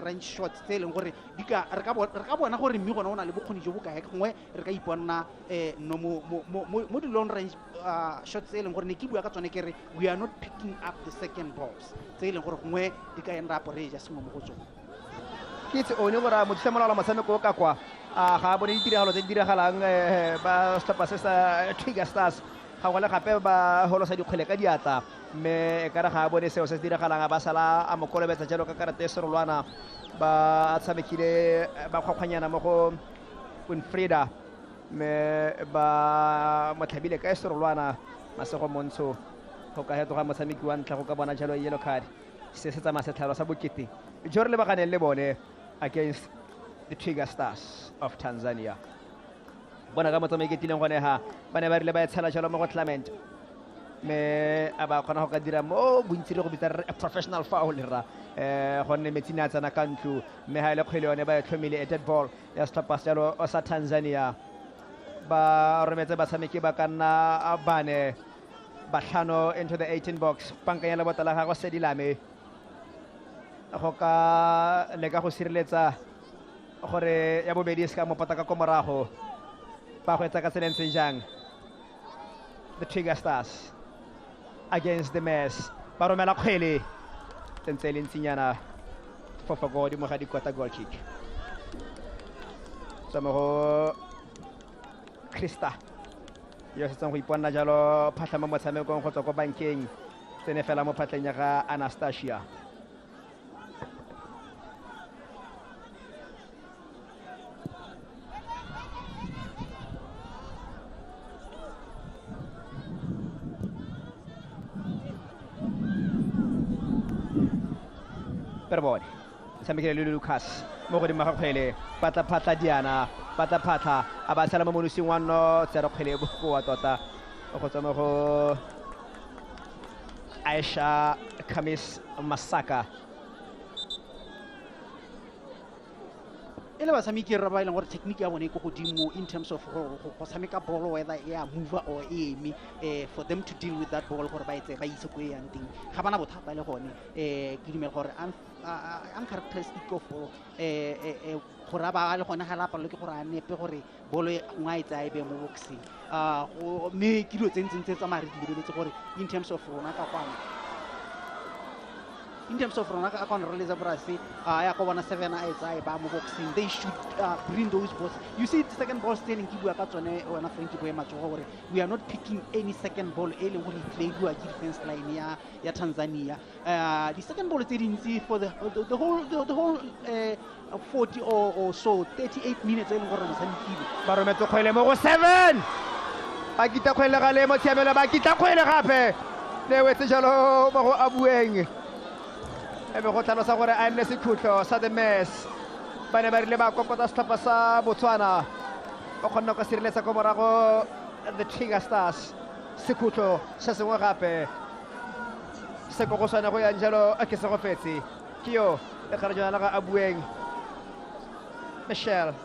range shots tse leng gore di ka re ka bona gore mme gona o na le bokgoni jo bo kae gongwe re ka iponna no mo di long range shots tse leng gore ne ke bua ka tsone ke re we are not picking up the second balls tse leng gore gongwe di ka enda up re ja sengwe mo go tsone ke tse o ne gore mo tshemolala motshameko ka kwa ga bone ditiragalo tse di diragalang ba stapa se sa Tiger Stars ga go le gape ba holosa dikgwele ka diatla mme ka re ga bone seo se se diragalang ba sala a mokolobetsa jalo ka karate serolwana ba tshamekile ba kgwakgwanyana mo go Winfrida mme ba motlhabile ka serolwana masego montsho go ka hetoga motshameki wa ntlha go ka bona jalo yellow card se se tsamaya setlhalo sa bokete jo re lebaganeng le bone against the Twiga Stars of Tanzania. Bona ka motshameki tileng gone ha ba ne ba rile ba etshela jalo mo go Clement me a ba kgona go ka dira mo bontsi le go bitsa a professional foul ra gonne metsing a tsana ka ntlo mme ha ile kgwele yone ba tlhomile a dead ball ya setlhopha jalo sa Tanzania ba rometse batshameki ba ka nna bane batlhano into the 18 box pankanya le botala ga go sedilame go ka leka go sireletsa gore ya bobedi se ka mo pataka ko morago ba go etsa ka tsentseng jang the Twiga Stars against the Mess ba romela kgwele tentse le ntsinyana fofago di mo ga di kwata goal kick go Krista yo se tsang go iponna jalo phatla mo motshamekong go tswa ko bankeng tsene fela mo phatleng ya ga Anastasia Perboni samekele le Lucas mo go di magakgwele patla Diana patla a ba tsala mo monusing wa no tsere kgwele go wa tota go tsama go Aisha Kamis Masaka ele ba samiki ra ba ile gore technique ya bone go godimo in terms of go sameka ball whether ya move or emi for them to deal with that ball gore ba itse ba ise go yang ting ga bana bothata le gone ke dumela gore uncharacteristic of gore ba le gone ga la palo ke gore a nepe gore bolo ngwa itsa e be mo boxing me ke dilo tse tsa mare di lebeletse gore in terms of rona ka kwana in terms of rona ka kwana re le za brasi ya go bona 7 a itsa e ba mo boxing they should bring those balls you see the second ball standing ke bua ka tsone wena Frankie Boy matsogo gore we are not picking any second ball e leng gore play bua ke defense line ya Tanzania the second ball tse dintsi for the whole 40 or so 38 minutes e leng gore mo santikile ba rometse kgwele mo go 7 ba kita kgwele ga le mo tshamelo ba kita kgwele gape le wetse jalo mo go abueng e be go tlhalosa gore a nne sekhutlo sa the Mess ba ne ba rile ba kokota setlhopha sa Botswana ba kgonna go sireletsa ko morago the Twiga Stars sekhutlo se sengwe gape se go swana go yang jalo a ke se go fetse ke yo le kgare jana ga abueng Michelle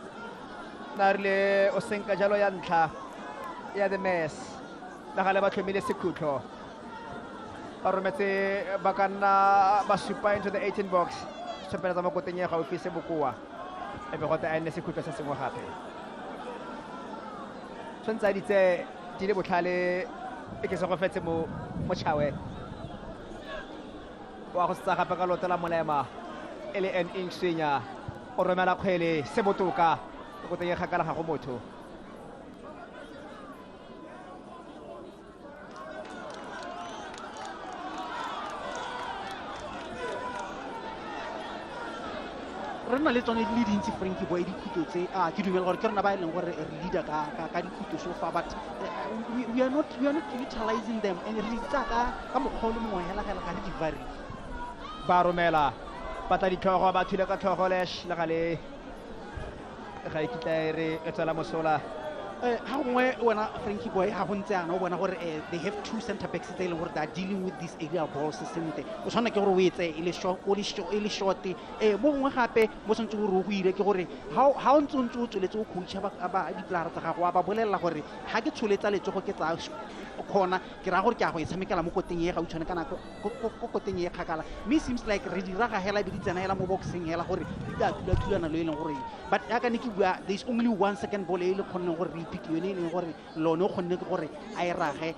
na rile o senka jalo ya ntlha ya the Mess la gale ba tlhomile sekhutlo ba rometse ba ka nna ba supa into the 18 box sepela tsa makoteng ya gaufi se bokoa e be gote a nne sekhutlo se sengwe gape tshwantsa ditse di le botlhale e ke se go fetse mo Chawe wa go tsa gape ka lotela molema e le en Ingsenya o romela kgwele se botoka go teng ga kala ga go motho re na le tsone di dintsi Frankie Boy di khutlo tse ke dumela gore ke rena ba ileng gore re leader ka di khutlo so far but we are not utilizing them and re tsa ka mogolo mo hela ga di vari ba romela patla ditlhogo ba thile ka tlhogo lesh le gale ga ikitla re etsela mosola ha ngwe wena Frankie Boy ha bontse ana o bona gore they have two center backs tse leng gore they are dealing with this area balls sente o tshwana ke gore o etse ile short mo ngwe gape mo sentse gore o go ile ke gore ha o ntse o tsweletse o coacha ba di players tsa gago ba bolella gore ha ke tsholetsa letsogo ke tsa khona ke ra gore ke a go itshamekela mo koteng ye ga o tshwana kana ko koteng ye khakala me seems like re dira ga hela di tsena hela mo boxing hela gore di da tulana lo ile gore but ya ka ne ke bua there is only 1 second ball e le khonne gore re pick yone le gore lone o khonne ke gore a e rage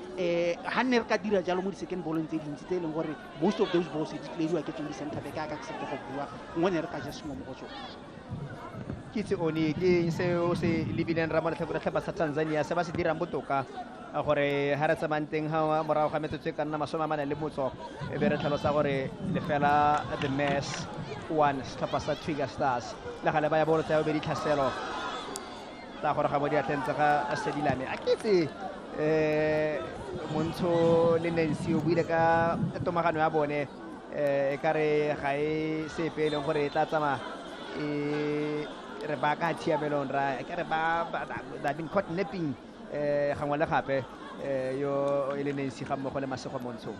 ha ne re ka dira jalo mo di second ball tse dintsi tse leng gore most of those balls di playwa ke tsone center back ka se go bua ngone re ka just mo go tsona kitse oni ke se o se libileng ra mona tlhaba sa Tanzania se ba se dirang botoka gore ha re tsamanteng ha morago ga metsotso ka nna 40 le motso e be re tlhalosa gore le fela the Mess 1 tlhapa sa Twiga Stars la gale ba ya bolo tsa be di tlhaselo tla goroga mo diatleng tsa ga Sedilane a ketse Montsho le Nancy o buile ka tomagano ya bone e kare ga e sepe e leng gore e tla tsamaya re ba ka thiamelong ra e kare they've been caught napping gangwe le gape yo e le Nancy ga mmogo le Masego Montsho.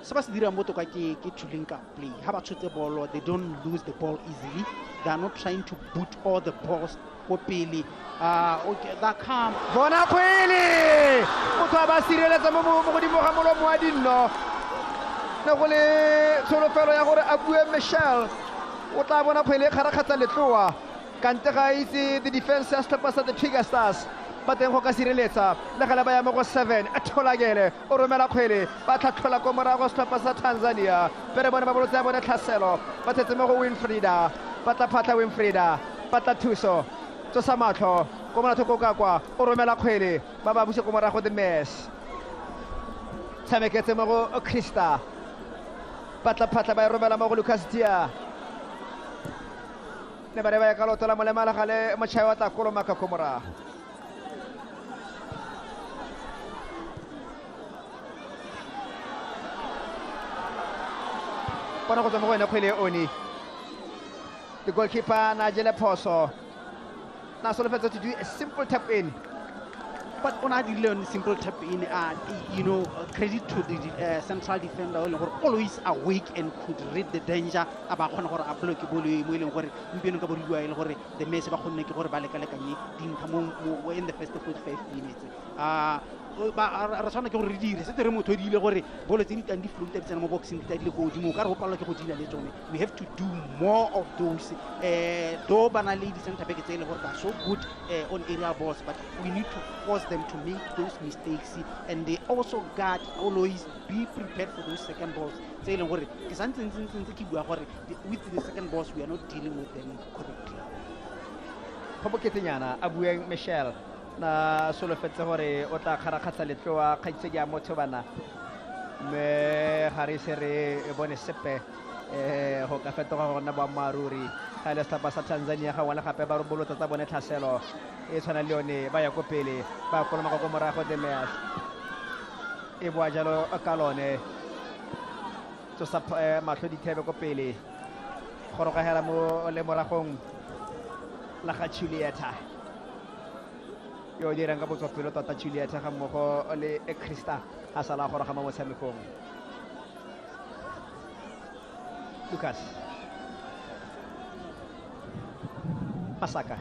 Se ba se dirang botoka ke Tulinka play. Ha ba tshotse ball, they don't lose the ball easily. They are not trying to boot all the balls ko pele. Okay, that come. Bona pele. Motho a ba sireletsa mo godimo ga molomo wa dinno. Na go le tsholofelo ya gore a bue Michelle. O tla bona pele kgarakgatsa letloa. Kante ga itse the defense ya setlhopha sa the Tiger Stars. Ba teng go ka sireletsa le gala ba ya mo go 7 a tholakele o romela kgwele ba tlhatlhola ko morago setlhopha sa Tanzania pere bone ba bolotse ya bone tlhaselo ba thetse mo go Winfrida ba tla phatla Winfrida ba tla thuso tsosa matlho ko mona thoko ka kwa o romela kgwele ba ba buse ko morago the mess tshameketse mo go Krista ba tla phatla ba romela mo go Lucas Dia ne ba re ba ya ka lotola mo le malagale mo tshaya wa tla koloma ka ko morago. Bona go tswa mo go ena kgwele oni the goalkeeper Najela Phoso na solofetsa to do a simple tap in, but on a learn simple tap in you know, credit to the central defender who always awake and could read the danger aba khona gore a block ball mo ileng gore mpeno ka bodiwa ile gore the Messi ba khonne ke gore ba lekalekanye dintlha mo in the first 45 minutes ra tshwana ke gore re dire se tere motho di ile gore bolo tse di tang di float tsena mo boxing di tla go dimo ka re go palwa ke go dila le tsone. We have to do more of those do bana le di center back tse ile gore ba so good on area balls, but we need to force them to make those mistakes and they also got always be prepared for those second balls tse ile gore ke santse ke bua gore with the second balls we are not dealing with them correctly. Phoboketsenyana a bueng Michelle na solofetse gore o tla kgarakgatsa letloa kgaitsedi ya motho bana me gare se re bone sepe go ka fetoga go nna boammaaruri ga le setlhopha sa Tanzania ga ngwana gape ba bolotsa tsa bone tlhaselo e tshwana le yone ba ya ko pele ba koloma go morago the match e boa jalo ka lone tsosa matlho dithebe ko pele gorogela mo le moragong la ga Julieta yo dirang ka botswapelo tota Julieta ga mmogo le Krista a sala goroga mo motshamekong. Lucas Masaka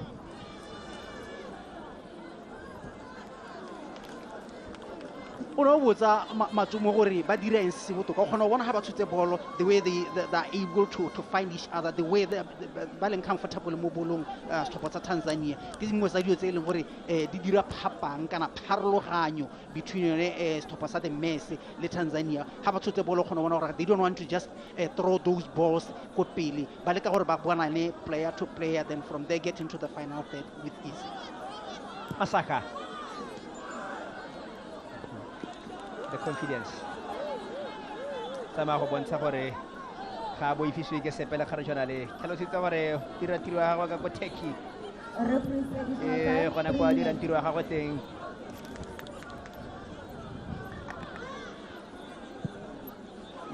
o no botsa matsomo gore ba dira eng se botoka o kgona go bona ga ba tshotse bolo the way they are able to find each other, the way ba leng comfortable mo bolong setlhopha tsa Tanzania ke dingwe tsa dilo tse e leng gore di dira phapang kana pharologanyo between yone setlhopha sa the Messi le Tanzania. Ga ba tshotse bolo o kgona go bona gore they don't want to just throw those balls ko pele ba leka gore ba bonane player to player, then from there get into the final third with ease. Masaka the confidence sama go bontsha gore ga bo ifiswe ke sepele ga regionale tlhalositse gore dira tiro ya gago ka go Turkey gona kwa dira tiro ya gago teng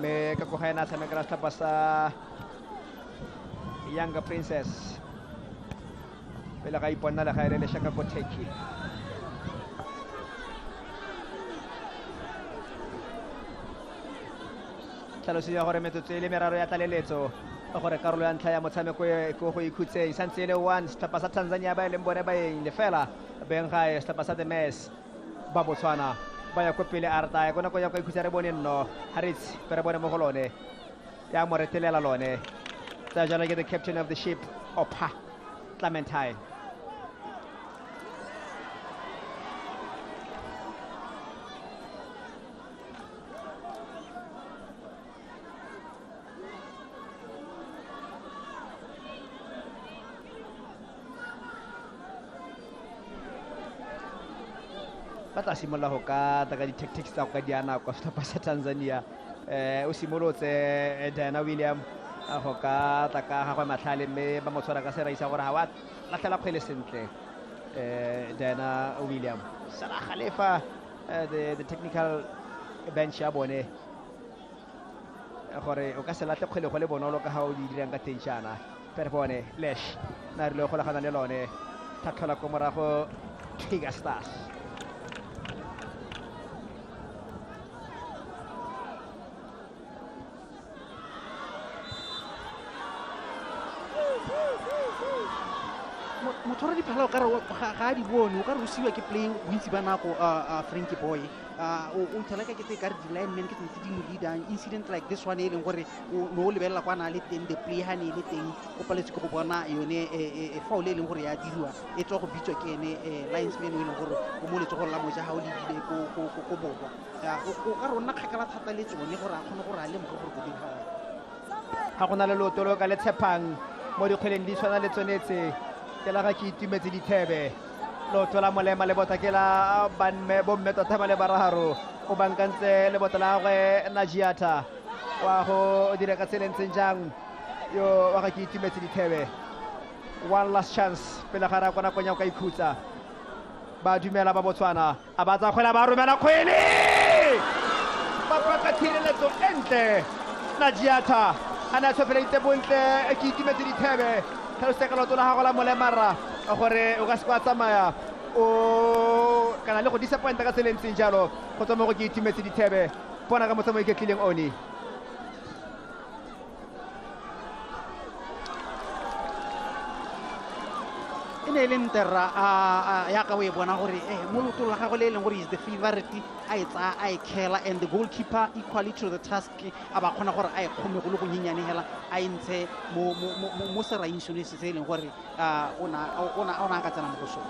me ka go ga ena tshameka setlhopha sa Younger Princess pele ga iponna le ga ere le shaka go Turkey. Tlhalositse gore metsotso e le meraro ya tlaleletso gore karolo ya ntlha ya motshameko ko go ikhutseng santse le 1 setlhopha sa Tanzania ba e leng bone ba eng lefela beng gae setlhopha sa the Mess ba Botswana ba ya ko pele a re taya ko nako ya go ikhutsa re bone nno ga re itse re bone mo go lone ya mo retelela lone tsa jalo ke the captain of the ship Opa Clementine. ba tla simolola go ka taka di-tactics tsa go ka diana kwa setlhopha sa Tanzania o simolotse Diana William go ka taka gagwe matlhale mme ba mo tshwara ka seraisa gore ga wa latlhela kgwele sentle Dana William Salah Khalifa the technical bench ya bone gore o ka se late kgwele go le bonolo ka ha o di dirang ka tenšana per bone lesh na re le go lagana le lone thathola ko morago Tiger Stars motho re di phala o ka re ga di bone o ka re o siwa ke playing bontsi ba nako Frankie Boy o tlhola ka kete ka re di-lineman ke tse di mo leadang incident like this one e leng gore no o lebelela kwa na le teng the play ha ne le teng o paletse ke go bona yone foul e leng gore ya diriwa e tswa go bitswa ke ene linesman o leng gore o mo letso gore la moja ha o lebile ko bobwa o ka re o nna kgakala thata le tsone gore a kgone gore a le mo gore go dira ga gona le lotolo ka le tshepang mo dikgweleng di tshwana le tsonetse ke la ga ke itumetse dithebe loto la molema le bota ke la bomme tota ba le bararo o bankantse le bota la gagwe Najiata wa go dira ka tselentseng jang yo wa ga ke itumetse dithebe one last chance pele ga ra kona konya ka ikhutsa ba dumela ba Botswana a ba tsa kgwela ba romela kgwele ba paka thireletso entle Najiata ana tshopeletse bontle ke itumetse dithebe tlhalose ka loto la gago la molemara gore o ka se kwa tsamaya o kana le go disappointa ka tselentseng jalo go tswa mo go ke itumetse dithebe bona ka motsamo iketlileng oni ene le ntera ya ka o e bona gore mo lotolo la gagwe le e leng gore is the favorite a e tsaya a e khela and the goalkeeper equally to the task a ba kgona gore a e kgome go le go nyenyane hela a e ntshe mo seraing sone se e leng gore ona ka tsena mo go sone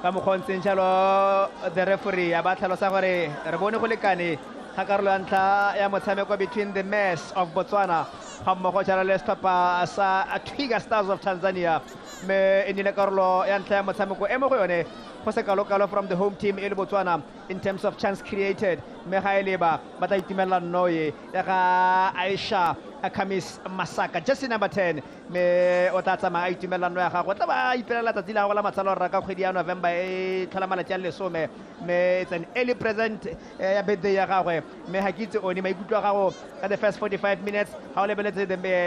ka mokgontseng jalo the referee a ba tlhalosa gore re bone go lekane ga karolo ya ntlha ya motshameko between the Mess of Botswana ga mmogo jalo le setlhopha sa Tiger Stars of Tanzania me e nile karolo ya ntlha ya motshameko e mo go yone go se kalo from the home team e le Botswana in terms of chance created me ga e leba ba tla itumela noye ya ga Aisha Akamis Masaka just number 10 me o tla tsamaya a itumelano ya gago tla ba ipelela tsatsi la go la matsalo ra ka kgwedi ya November e tlhola malatsi a lesome me it's an early present ya birthday ya gagwe me ga ke itse one maikutlo a gago ka the first 45 minutes ga o lebeletse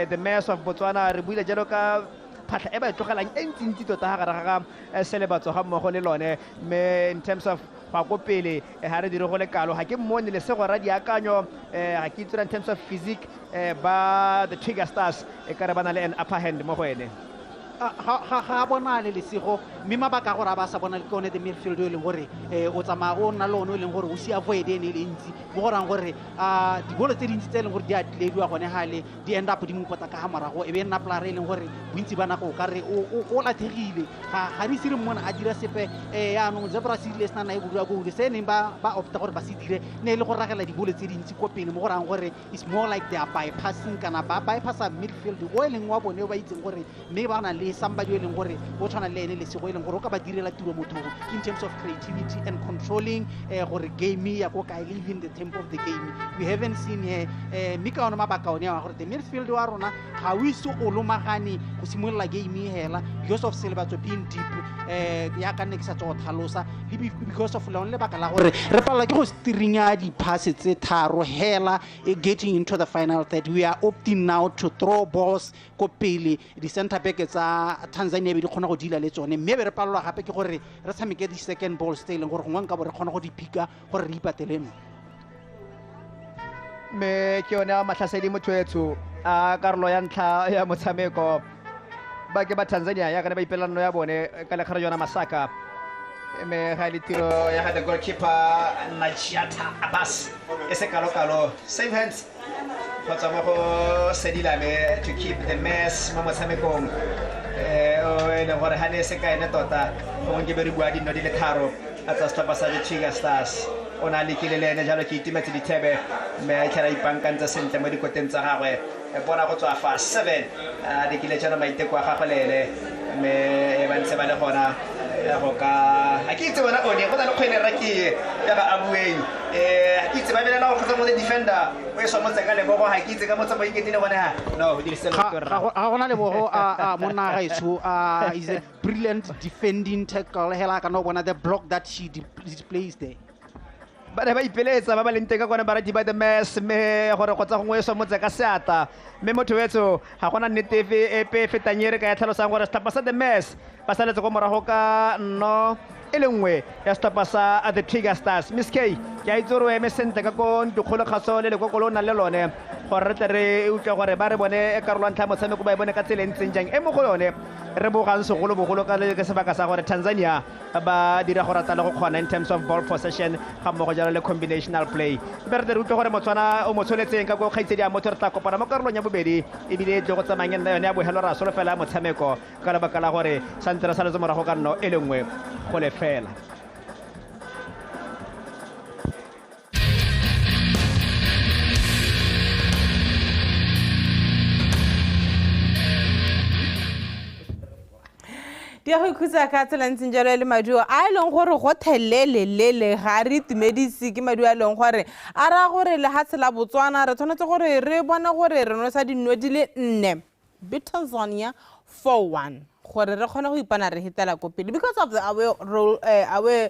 the Mess of Botswana re buile jalo ka phatla e ba tlogelang e ntsi tota ga gare ga selebatso ga mmogo le lone me in terms of ba go pele ha re dire go le kalo ga ke mmone le se go ra diakanyo ga ke itse in terms of physique ba the Tiger Stars e ka re bana le an upper hand mo go ene ga bona le lesego mme mabaka gore a ba sa bona le kone the midfield e leng gore o tsamaya o nna le one e leng gore o se avoid ene le ntsi mo gorang gore dibolo tse dintsi tse e leng gore di a dilediwa gone gale di end up di mopota ka ga morago e be nna plara e leng gore bontsi ba nako o ka re o lathegile ga di sire mmona a dira sepe yaanong zebra se ile se nana e bodua koule se neng ba opta gore ba se dire ne e le go ragela dibolo tse dintsi ko pele mo gorang gore is more like they are bypassing kana ba bypassa midfield o e leng wa bone o ba itseng gore mme ba na le somebody e leng gore o tshwana le ene lesego e leng gore o ka ba direla tiro motho in terms of creativity and controlling gore game ya go ka live in the tempo of the game we haven't seen mme ka ona mabaka one ya gore the midfield wa rona ga o ise o lomagane go simolola game hela because of Selebatso being deep ya ka nne ke sa tswa tlhalosa because of le baka la gore re palla ke go stringa di pass tse tharo hela getting into the final third we are opting now to throw balls ko pele di center back tsa Tanzania be di kgona go dila le tsone mme be re pallwa gape ke gore re tshameke di second ball style gore go ngwanka bo re kgona go di pika gore re ipateleno me ke yone a matlhasedi mothoetso a karolo ya ntlha ya motshameko ba ke ba Tanzania ya kana ba ipelano ya bone ka le kgara yona Masaka me ga le tiro ya ga the goalkeeper Najiata Abbas e se kalo save hands go tsama go sedilame to keep the Mess mo motshamekong o e le gore ha ne se ka ene tota go nke be re bua dino di le tharo a tsa setlhopha sa the Tiger Stars o na le kilele ene jalo ke itimetse dithebe me ke ra ipankantsa sentle mo dikoteng tsa gagwe bona go tswa fa 7 di kile tsana maiteko a gagwe lele me ba ntse ba le gona go ka a ke itse bona one go na le kgwele raki ya ga abueng a ke itse ba bela go kgotsa mo defender o e somotse ka lebogo ga ke itse ka motsa mo iketile bona ha no di se ga gona lebogo a monna ga iso is a brilliant defending tackle hela ka no bona the block that she displays there. ba ne ba ipeletsa ba ba leng teng ka kone ba rati ba the mess me gore kgotsa gongwe e somotse ka seata mme motho wetso ga gona nnetefe epe fetanyere ka ya tlhalosang gore setlhapa sa the mess ba saletse ko morago ka no e le nngwe ya setlhapa sa the Trigger Stars. Miss K ke a itse gore o eme sentle ka ko dikgolokgaso le lekokolo o nang le lone gore re tle re utlwe gore ba re bone karolo ntlha motshameko ba e bone ka tsela e ntseng jang e mo go yone re bogang segolobogolo ka sebaka sa gore Tanzania ba dira go rata le go kgona in terms of ball possession ga mmogo jalo le combinational play be re tle re utlwe gore Botswana o mo tsholetseng ka ko kgaitsedi ya motho re tla kopana mo karolong ya bobedi ebile e tle go tsamayeng nna yone ya bogelo ra solofela ya motshameko ka lebaka la gore santse re saletse morago ka nno e le nngwe go le fela. di go ikhutsa ka tsela ntseng jalo le maduo a leng gore go thelelelele ga re itumedise ke maduo a leng gore a ra gore le ha tsela Botswana re tshwanetse gore re bone gore re no sa dinno di le 4 beat Tanzania 4-1 gore re kgone go ipana re hitela ko pele because of the away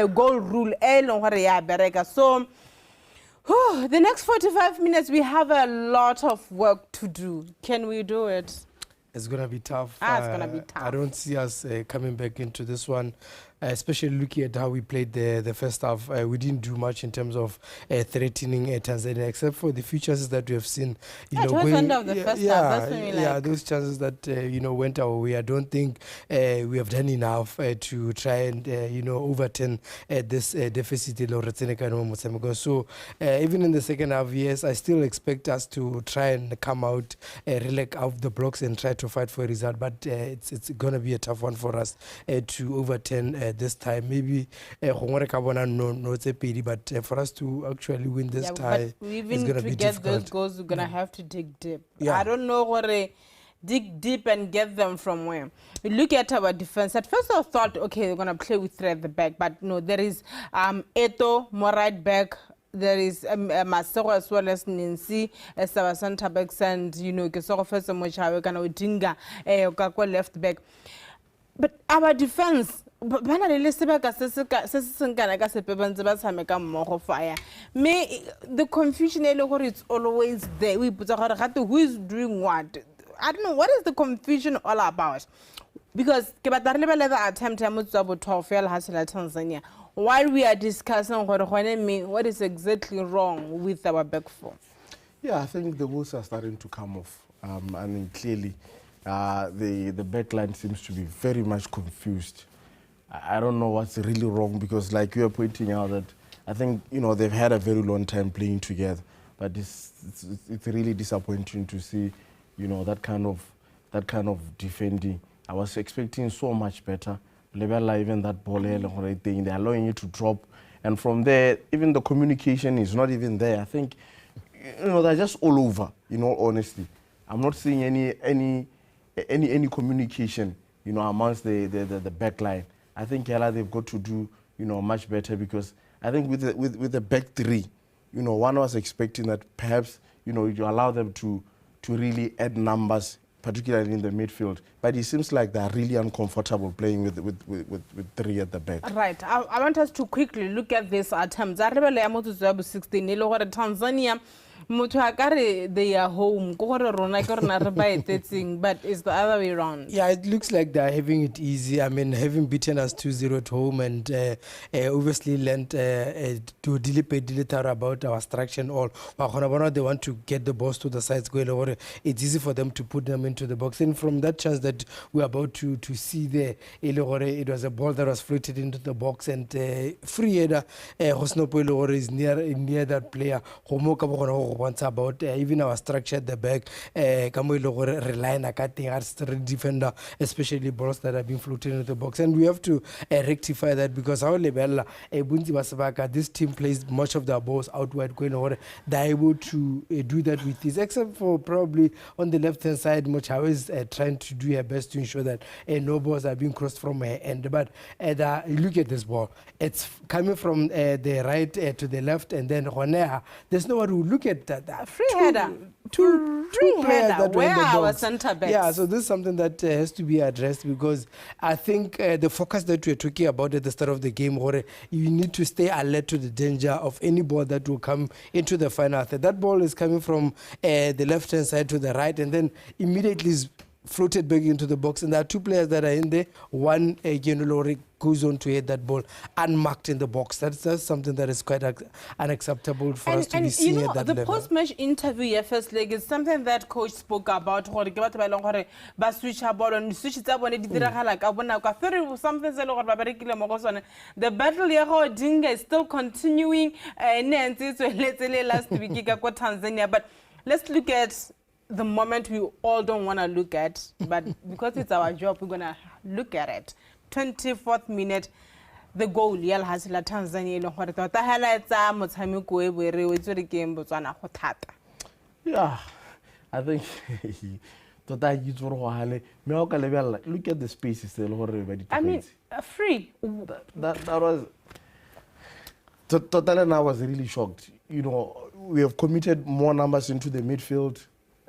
goal rule e leng gore ya bereka. So the next 45 minutes we have a lot of work to do. Can we do it? It's going to be tough. It's going to be tough. I don't see us coming back into this one, especially looking at how we played the first half. We didn't do much in terms of threatening Tanzania, except for the few chances that we have seen. Towards the end of the first half, that's when we like. Those chances that went our way. I don't think we have done enough to try and overturn this deficit. So even in the second half, yes, I still expect us to try and come out, relax out the blocks and try to fight for a result. But it's going to be a tough one for us to overturn this time. Maybe but for us to actually win this tie, it's going to be difficult. Even to get those goals, we're going to have to dig deep. I don't know what dig deep and get them from where. We look at our defense. At first I thought, okay, they're going to play with 3 at the back. But no, there is Eto, more right back. There is Masero as well as Nancy as our center backs, and Kesoro first Mochawe kana Odinga Okakwa left back. But our defense bana le sebaka se senkana ka sepebantse ba tshameka mmogo fire. Me the confusion it's always there. We put who is doing what. I don't know what is the confusion all about. Because ke batla re lebele the attempt ya motso 12 ya Hasela Tanzania. While we are discussing what is exactly wrong with our back four. Yeah, I think the wheels are starting to come off. I mean, clearly, the back line seems to be very much confused. I don't know what's really wrong because, like you are pointing out, that I think they've had a very long time playing together, but it's really disappointing to see that kind of defending. I was expecting so much better. Even that ball, they're allowing you to drop, and from there, even the communication is not even there. I think, they're just all over. In all honesty, I'm not seeing any communication, amongst the back line. I think they've got to do, much better because I think with the back 3, one was expecting that perhaps, you allow them to really add numbers, particularly in the midfield. But it seems like they're really uncomfortable playing with 3 at the back. Right. I want us to quickly look at this attempt. 16 Tanzania they are home, but it's the other way around. Yeah, it looks like they're having it easy. I mean, having beaten us 2-0 at home and obviously learned to delete about our structure and all. They want to get the balls to the sides going over. It's easy for them to put them into the box. And from that chance that we're about to see there, it was a ball that was floated into the box and free header. Hosnopo is near that player. wants about even our structure at the back. Rely on a defender, especially balls that have been floated into the box. And we have to rectify that because our level, this team plays much of their balls outward, they're able to do that with this, except for probably on the left-hand side, Mochawa is trying to do her best to ensure that no balls are being crossed from her end. But look at this ball. It's coming from the right to the left, and then there's no one who look at that. Free header. Two players that were in the our box. center backs. Yeah, so this is something that has to be addressed because I think the focus that we're talking about at the start of the game, you need to stay alert to the danger of any ball that will come into the final third. That ball is coming from the left-hand side to the right, and then immediately is floated back into the box. And there are two players that are in there. One, goes on to hit that ball unmarked in the box. That's something that is quite unacceptable for us to be seeing at that level. The post-match interview, first leg, is something that coach spoke about. Switch ball and switch the battle Dinga is still continuing. Last week, Tanzania, but let's look at the moment we all don't want to look at, but because it's our job, we're going to look at it. 24th minute, the goal Yal has la Tanzania lo gore tota hela etsa motshameko e bere o tsere ke Botswana go thata. Yeah, I think tota itse gore go hale me o ka lebella, look at the spaces le gore ba di. I mean, free. That was totally. I was really shocked. We have committed more numbers into the midfield.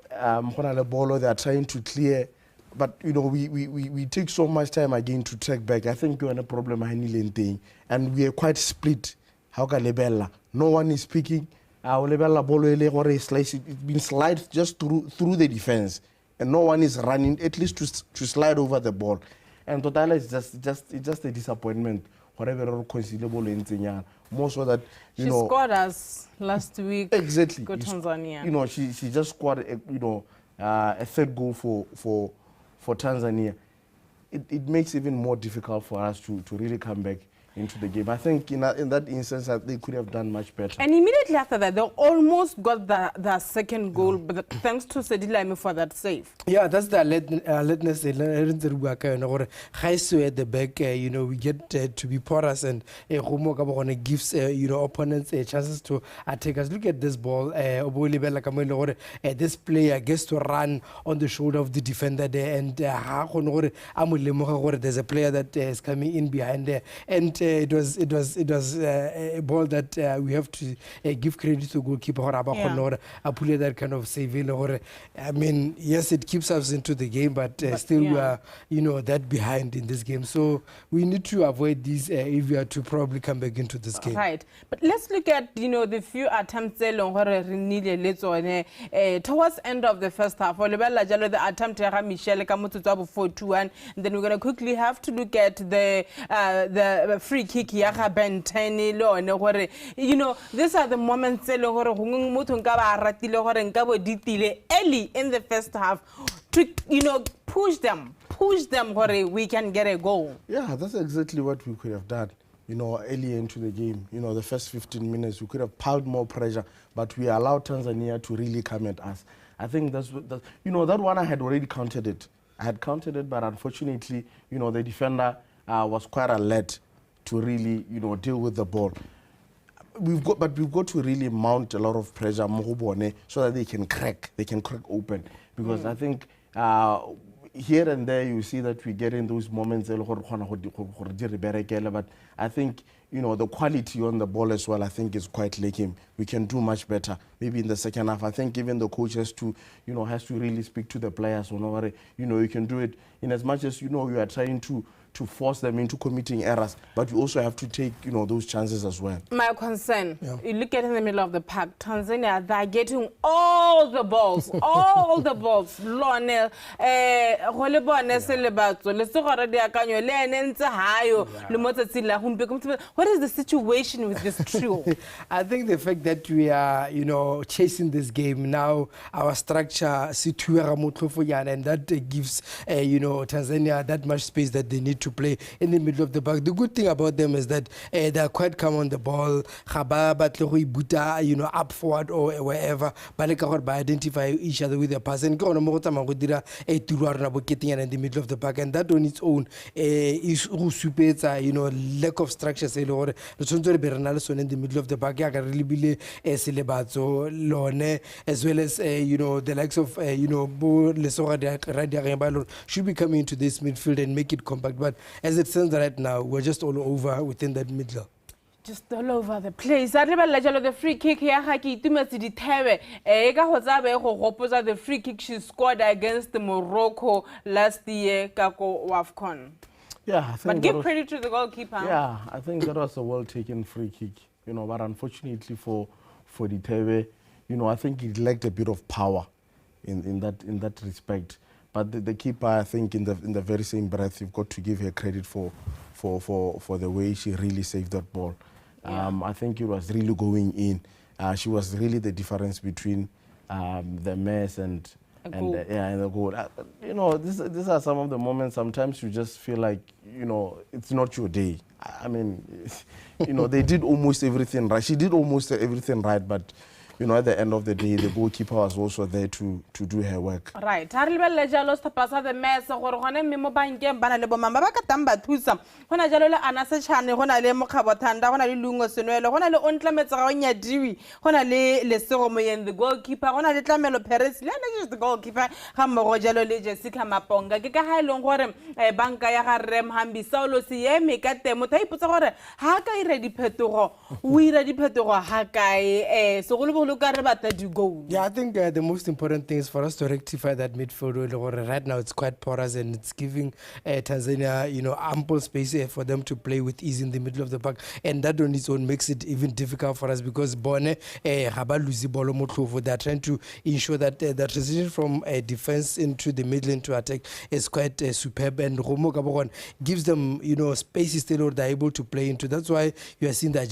The ball they are trying to clear. But we take so much time again to track back. I think we're in a problem and we are quite split. How can Lebella? No one is speaking. Our Lebella ball it's been slid just through the defense, and no one is running at least to slide over the ball. And totally it's just a disappointment. Whatever considerable in more so that she scored us last week. Exactly. Go Tanzania. She just scored a third goal for Tanzania. It makes it even more difficult for us to really come back into the game. I think in that instance, they could have done much better. And immediately after that, they almost got the second goal, but thanks to Sedilame for that save. Yeah, that's the alertness. At the back, we get to be porous, and Gaborone gives opponents chances to attack us. Look at this ball. This player gets to run on the shoulder of the defender there, and there's a player that is coming in behind there, and it was a ball that we have to give credit to goalkeeper Apule that kind of save. I mean, yes, it keeps us into the game, but still we are that behind in this game. So we need to avoid these if we are to probably come back into this game. Right, but let's look at the few attempts towards end of the first half. The attempt Michel 4-2-1. Then we're going to quickly have to look at the free kick ya ga Benteni lo ne gore these are the moments gore motho nka ba ratile gore nka bo ditile early in the first half to push them gore we can get a goal. Yeah, that's exactly what we could have done. Early into the game, the first 15 minutes, we could have piled more pressure, but we allowed Tanzania to really come at us. I think that one I had already counted it. I had counted it, but unfortunately, the defender was quite alert to really, deal with the ball. We've got to really mount a lot of pressure, so that they can crack open. Because I think here and there you see that we get in those moments, but I think the quality on the ball as well, I think, is quite lacking. We can do much better. Maybe in the second half, I think even the coach has to really speak to the players. You can do it in as much as you are trying to force them into committing errors, but you also have to take those chances as well. My concern, you look at in the middle of the park, Tanzania, they're getting all the balls. What is the situation with this trio? I think the fact that we are chasing this game now, our structure and that gives Tanzania that much space that they need to play in the middle of the park. The good thing about them is that they're quite calm on the ball. You know, up forward or wherever. But identify each other with their pass. And in the middle of the park. And that on its own is you know, lack of structure. In the middle of the park. As well as you know, the likes of you know, should be coming into this midfield and make it compact. But as it stands right now, we're just all over within that middle. Just all over the place. I remember the free kick here. The free kick she scored against Morocco last year, Kako Wafcon. Yeah, I think but give credit to the goalkeeper. Yeah, I think that was a well-taken free kick. You know, but unfortunately for the Tebe, you know, I think it lacked a bit of power in that respect. But the keeper, I think, in the very same breath, you've got to give her credit for the way she really saved that ball. Yeah. I think it was really going in. She was really the difference between the mess and the goal. You know, these are some of the moments. Sometimes you just feel like, you know, it's not your day. I mean, you know, they did almost everything right. She did almost everything right, but you know, at the end of the day, the goalkeeper was also there to do her work. Right. The mess. The goalkeeper, the goalkeeper, Jessica Maponga, Banka Rem Hambi Solo Siemi Katemo Taipusore, Hakai ready petoro, we ready petoro, Hakai, so yeah, I think the most important thing is for us to rectify that midfield. Right now, it's quite porous and it's giving Tanzania, you know, ample space for them to play with ease in the middle of the park, and that on its own makes it even difficult for us because Bone they're trying to ensure that the transition from defense into the middle into attack is quite superb, and Romo Gaborone gives them, you know, spaces still they're able to play into. That's why you are seeing that